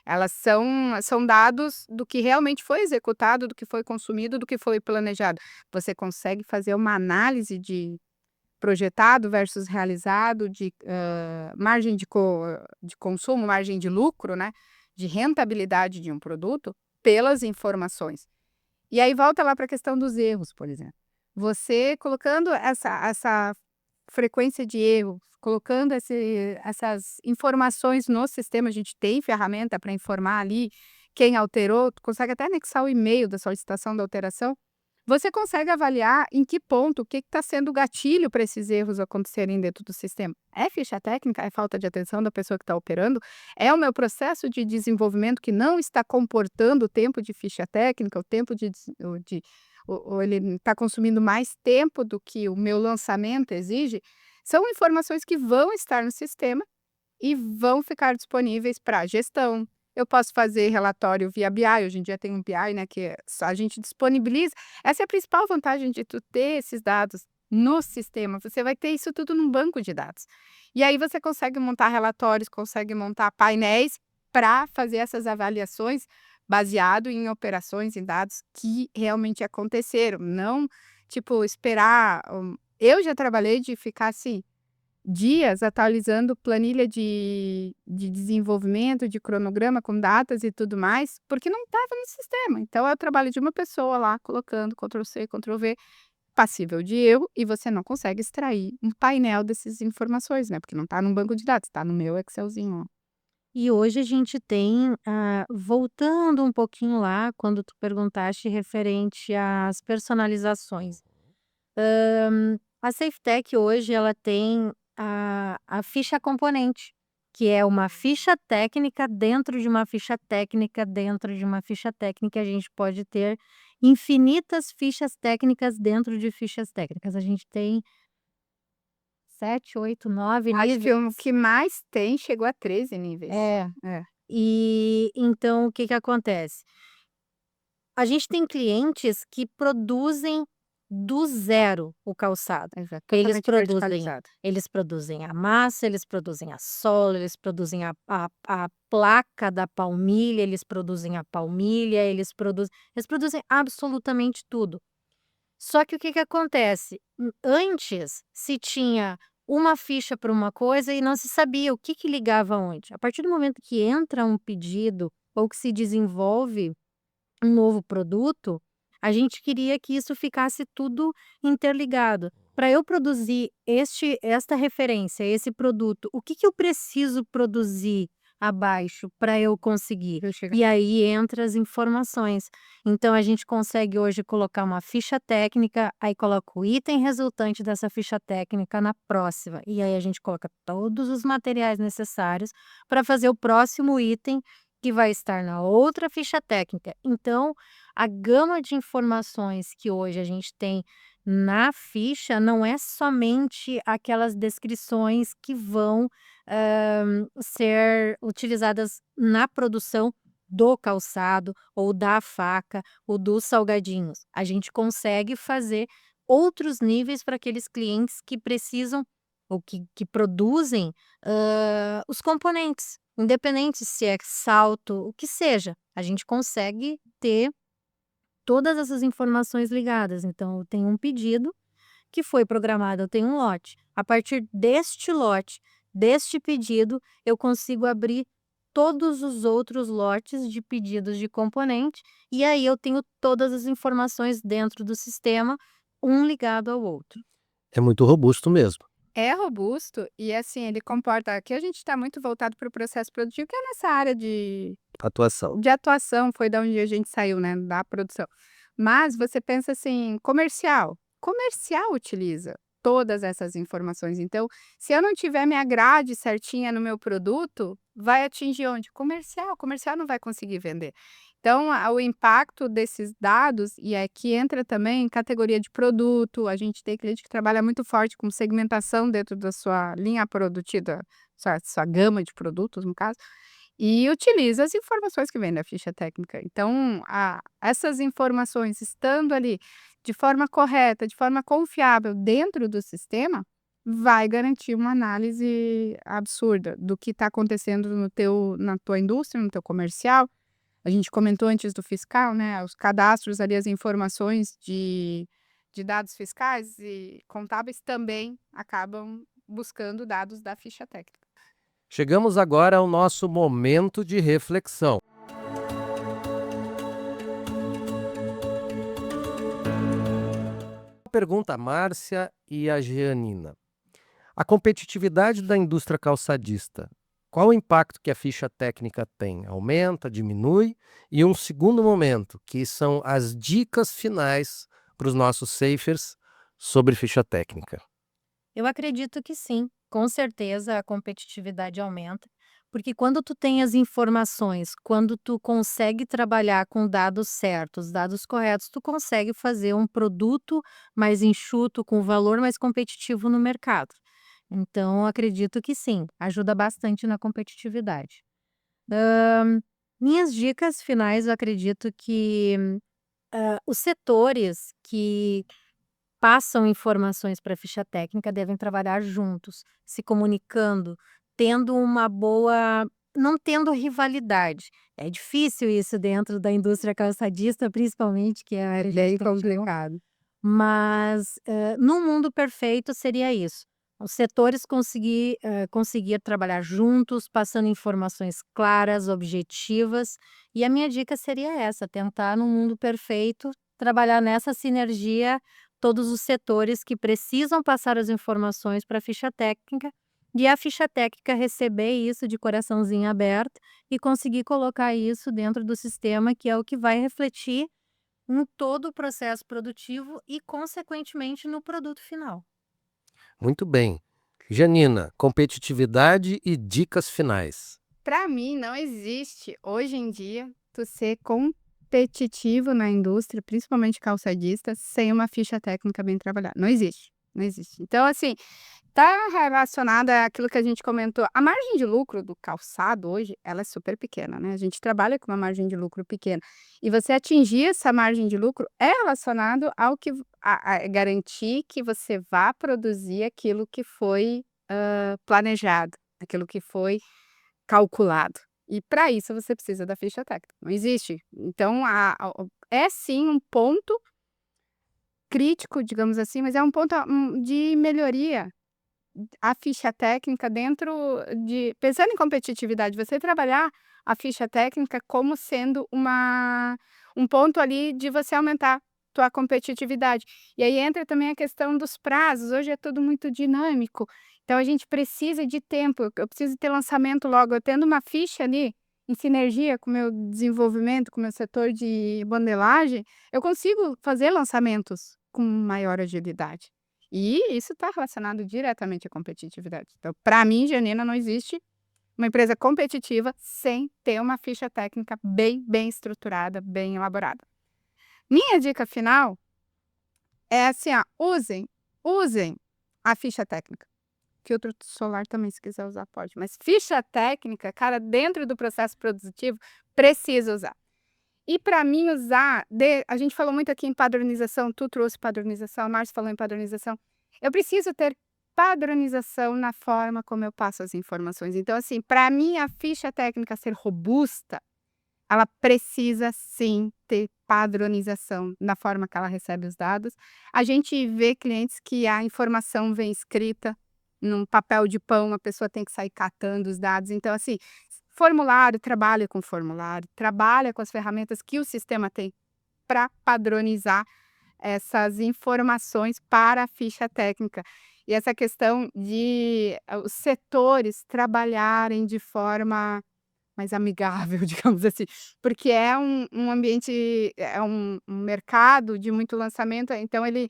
Elas são dados do que realmente foi executado, do que foi consumido, do que foi planejado. Você consegue fazer uma análise de projetado versus realizado, de margem de consumo, margem de lucro, né? De rentabilidade de um produto, pelas informações. E aí volta lá para a questão dos erros, por exemplo. Você colocando essa frequência de erro, colocando essas informações no sistema, a gente tem ferramenta para informar ali quem alterou, tu consegue até anexar o e-mail da solicitação da alteração. Você consegue avaliar em que ponto, o que está sendo o gatilho para esses erros acontecerem dentro do sistema. É ficha técnica? É falta de atenção da pessoa que está operando? É o meu processo de desenvolvimento que não está comportando o tempo de ficha técnica, o tempo ou ele está consumindo mais tempo do que o meu lançamento exige? São informações que vão estar no sistema e vão ficar disponíveis para gestão. Eu posso fazer relatório via BI, hoje em dia tem um BI, né, que a gente disponibiliza. Essa é a principal vantagem de tu ter esses dados no sistema. Você vai ter isso tudo num banco de dados. E aí você consegue montar relatórios, consegue montar painéis para fazer essas avaliações baseado em operações, em dados que realmente aconteceram. Não, tipo, esperar. Eu já trabalhei de ficar assim, dias atualizando planilha de desenvolvimento, de cronograma com datas e tudo mais, porque não estava no sistema. Então, é o trabalho de uma pessoa lá, colocando Ctrl+C, Ctrl+V, passível de erro, e você não consegue extrair um painel dessas informações, né? Porque não está num banco de dados, está no meu Excelzinho. E hoje a gente tem, voltando um pouquinho lá, quando tu perguntaste referente às personalizações. A SafeTech hoje ela tem a ficha componente, que é uma ficha técnica dentro de uma ficha técnica dentro de uma ficha técnica. A gente pode ter infinitas fichas técnicas dentro de fichas técnicas. A gente tem 7, 8, 9 Acho que o níveis. que mais tem chegou a 13 níveis. É. É. E então o que que acontece? A gente tem clientes que produzem do zero o calçado. Exato, Eles totalmente produzem verticalizado. eles produzem a massa, eles produzem a sola, eles produzem a placa da palmilha, eles produzem a palmilha, eles produzem absolutamente tudo. Só que o que que acontece? Antes se tinha uma ficha para uma coisa e não se sabia o que que ligava onde. A partir do momento que entra um pedido ou que se desenvolve um novo produto, a gente queria que isso ficasse tudo interligado. Para eu produzir esta referência, esse produto, o que que eu preciso produzir abaixo para eu conseguir? Eu chego E aí entra as informações. Então a gente consegue hoje colocar uma ficha técnica, aí coloca o item resultante dessa ficha técnica na próxima. E aí a gente coloca todos os materiais necessários para fazer o próximo item que vai estar na outra ficha técnica. Então, a gama de informações que hoje a gente tem na ficha não é somente aquelas descrições que vão ser utilizadas na produção do calçado, ou da faca, ou dos salgadinhos. A gente consegue fazer outros níveis para aqueles clientes que precisam ou que produzem os componentes. Independente se é salto, o que seja, a gente consegue ter todas essas informações ligadas. Então, eu tenho um pedido que foi programado, eu tenho um lote. A partir deste lote, deste pedido, eu consigo abrir todos os outros lotes de pedidos de componente, e aí eu tenho todas as informações dentro do sistema, um ligado ao outro. É muito robusto mesmo. É robusto e, assim, ele comporta aqui a gente está muito voltado para o processo produtivo, que é a nossa área Atuação. de atuação, foi da onde a gente saiu, né, da produção. Mas você pensa assim, comercial utiliza todas essas informações. Então, se eu não tiver minha grade certinha no meu produto, vai atingir onde? Comercial não vai conseguir vender. Então, o impacto desses dados, e aqui entra também em categoria de produto, a gente tem cliente que trabalha muito forte com segmentação dentro da sua linha produtiva, sua gama de produtos, no caso, e utiliza as informações que vêm da ficha técnica. Então, essas informações estando ali de forma correta, de forma confiável dentro do sistema, vai garantir uma análise absurda do que está acontecendo na tua indústria, no teu comercial. A gente comentou antes do fiscal, né? Os cadastros ali, as informações de dados fiscais e contábeis também acabam buscando dados da ficha técnica. Chegamos agora ao nosso momento de reflexão. Pergunta a Márcia e a Gianina. A competitividade da indústria calçadista, qual o impacto que a ficha técnica tem? Aumenta, diminui? E um segundo momento, que são as dicas finais para os nossos safers sobre ficha técnica. Eu acredito que sim, com certeza a competitividade aumenta, porque quando tu tem as informações, quando tu consegue trabalhar com dados certos, dados corretos, tu consegue fazer um produto mais enxuto, com valor mais competitivo no mercado. Então, acredito que sim, ajuda bastante na competitividade. Minhas dicas finais, eu acredito que os setores que passam informações para a ficha técnica devem trabalhar juntos, se comunicando, tendo uma boa não tendo rivalidade. É difícil isso dentro da indústria calçadista, principalmente, que é a área de Bem construção, complicado. mas, num mundo perfeito seria isso, os setores conseguir trabalhar juntos, passando informações claras, objetivas, e a minha dica seria essa, tentar num mundo perfeito, trabalhar nessa sinergia, todos os setores que precisam passar as informações para a ficha técnica, e a ficha técnica receber isso de coraçãozinho aberto e conseguir colocar isso dentro do sistema, que é o que vai refletir em todo o processo produtivo e, consequentemente, no produto final. Muito bem. Janina, competitividade e dicas finais. Para mim, não existe, hoje em dia, tu ser competitivo na indústria, principalmente calçadista, sem uma ficha técnica bem trabalhada. Não existe, não existe. Então, assim, tá relacionada àquilo que a gente comentou. A margem de lucro do calçado hoje, ela é super pequena, né? A gente trabalha com uma margem de lucro pequena. E você atingir essa margem de lucro é relacionado ao que a garantir que você vá produzir aquilo que foi planejado, aquilo que foi calculado. E para isso você precisa da ficha técnica. Não existe. Então, é sim um ponto crítico, digamos assim, mas é um ponto de melhoria. A ficha técnica dentro de pensando em competitividade, você trabalhar a ficha técnica como sendo um ponto ali de você aumentar tua competitividade. E aí entra também a questão dos prazos, hoje é tudo muito dinâmico, então a gente precisa de tempo, eu preciso ter lançamento logo, eu tendo uma ficha ali, em sinergia com o meu desenvolvimento, com o meu setor de modelagem, eu consigo fazer lançamentos com maior agilidade. E isso está relacionado diretamente à competitividade. Então, para mim, Janina, não existe uma empresa competitiva sem ter uma ficha técnica bem estruturada, bem elaborada. Minha dica final é assim, ó, usem a ficha técnica. Filtro solar também, se quiser usar, pode. Mas ficha técnica, cara, dentro do processo produtivo, precisa usar. E para mim usar, a gente falou muito aqui em padronização, tu trouxe padronização, a Márcia falou em padronização. Eu preciso ter padronização na forma como eu passo as informações. Então, assim, para mim a ficha técnica ser robusta, ela precisa sim ter padronização na forma que ela recebe os dados. A gente vê clientes que a informação vem escrita num papel de pão, a pessoa tem que sair catando os dados. Então, assim, formulário, trabalha com formulário, trabalha com as ferramentas que o sistema tem para padronizar essas informações para a ficha técnica. E essa questão de os setores trabalharem de forma mais amigável, digamos assim, porque é um ambiente, é um mercado de muito lançamento, então ele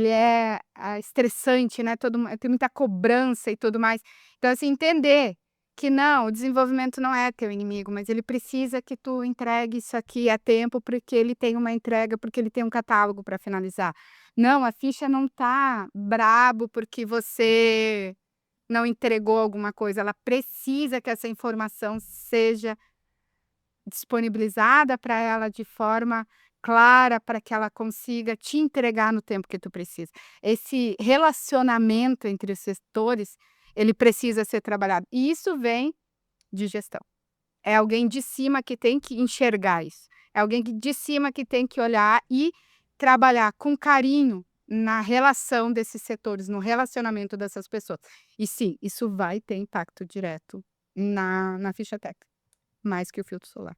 é estressante, né, tem muita cobrança e tudo mais. Então, assim, entender que não, o desenvolvimento não é teu inimigo, mas ele precisa que tu entregue isso aqui a tempo, porque ele tem uma entrega, porque ele tem um catálogo para finalizar. Não, a ficha não tá brabo porque você não entregou alguma coisa, ela precisa que essa informação seja disponibilizada para ela de forma clara, para que ela consiga te entregar no tempo que tu precisa. Esse relacionamento entre os setores, ele precisa ser trabalhado. E isso vem de gestão. É alguém de cima que tem que enxergar isso. É alguém de cima que tem que olhar e trabalhar com carinho na relação desses setores, no relacionamento dessas pessoas. E sim, isso vai ter impacto direto na ficha técnica, mais que o filtro solar.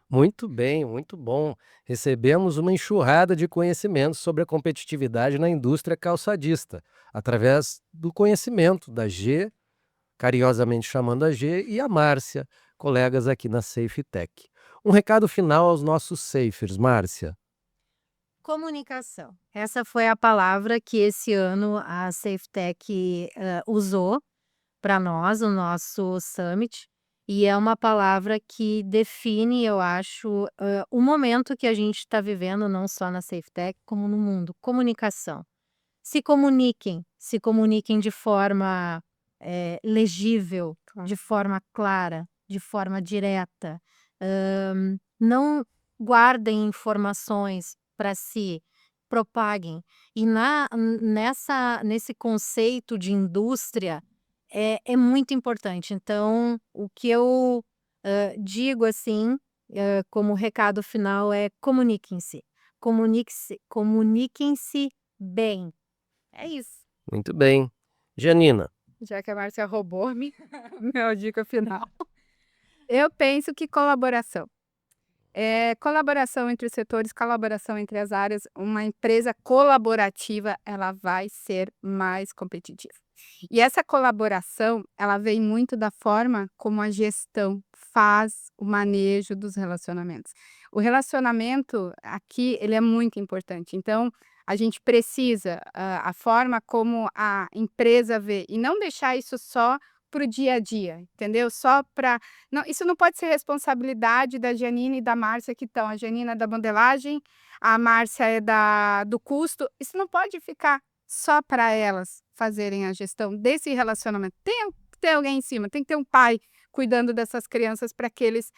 Muito bem, muito bom. Recebemos uma enxurrada de conhecimentos sobre a competitividade na indústria calçadista, através do conhecimento da G, carinhosamente chamando a G, e a Márcia, colegas aqui na SafeTech. Um recado final aos nossos safers, Márcia. Comunicação. Essa foi a palavra que esse ano a SafeTech usou para nós, o nosso Summit, e é uma palavra que define, eu acho, o momento que a gente está vivendo, não só na SafeTech, como no mundo. Comunicação. Se comuniquem de forma legível, Claro. de forma clara, de forma direta. Não guardem informações para si, propaguem. E nesse conceito de indústria é muito importante. Então, o que eu digo assim, como recado final é comuniquem-se. Comuniquem-se bem. É isso. Muito bem. Janina. Já que a Márcia roubou minha dica final. Eu penso que colaboração. Colaboração entre os setores, colaboração entre as áreas, uma empresa colaborativa, ela vai ser mais competitiva. E essa colaboração, ela vem muito da forma como a gestão faz o manejo dos relacionamentos. O relacionamento aqui, ele é muito importante. Então, a gente precisa, a forma como a empresa vê, e não deixar isso só para o dia a dia, entendeu? Só para. Não, isso não pode ser responsabilidade da Janine e da Márcia que estão. A Janine é da modelagem, a Márcia é do custo. Isso não pode ficar só para elas fazerem a gestão desse relacionamento. Tem que ter alguém em cima, tem que ter um pai cuidando dessas crianças para que eles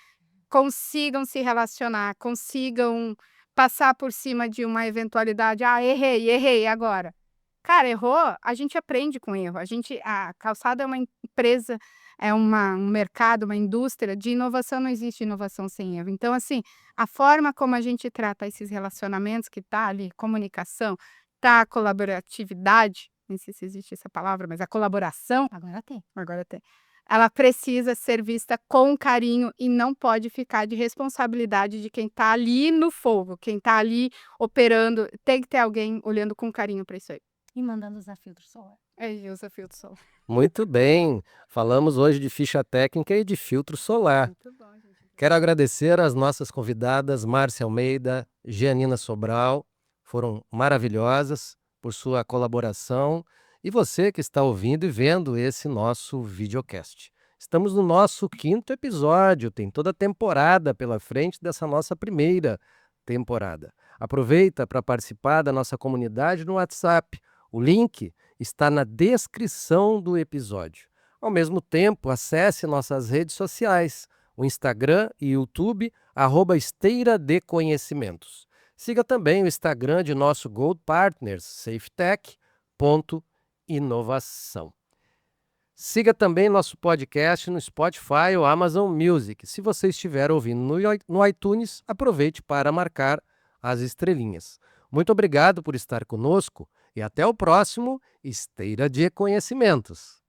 consigam se relacionar, consigam passar por cima de uma eventualidade. Ah, errei agora. Cara, errou, a gente aprende com erro. A calçada é uma empresa é um mercado, uma indústria de inovação, não existe inovação sem erro. Então, assim, a forma como a gente trata esses relacionamentos que tá ali, comunicação, tá a colaboratividade, nem sei se existe essa palavra, mas a colaboração, Agora tem. agora tem, ela precisa ser vista com carinho e não pode ficar de responsabilidade de quem tá ali no fogo, quem tá ali operando, tem que ter alguém olhando com carinho para isso aí. E mandando usar filtro solar. E usa filtro solar. Muito bem, falamos hoje de ficha técnica e de filtro solar. Muito bom, gente. Quero agradecer às nossas convidadas, Márcia Almeida, Gianina Sobral, foram maravilhosas por sua colaboração, e você que está ouvindo e vendo esse nosso videocast. Estamos no nosso 5º episódio, tem toda a temporada pela frente dessa nossa primeira temporada. Aproveita para participar da nossa comunidade no WhatsApp. O link está na descrição do episódio. Ao mesmo tempo, acesse nossas redes sociais, o Instagram e YouTube, @Esteira de Conhecimentos. Siga também o Instagram de nosso Gold Partners, safetech.inovação. Siga também nosso podcast no Spotify ou Amazon Music. Se você estiver ouvindo no iTunes, aproveite para marcar as estrelinhas. Muito obrigado por estar conosco e até o próximo Esteira de Conhecimentos.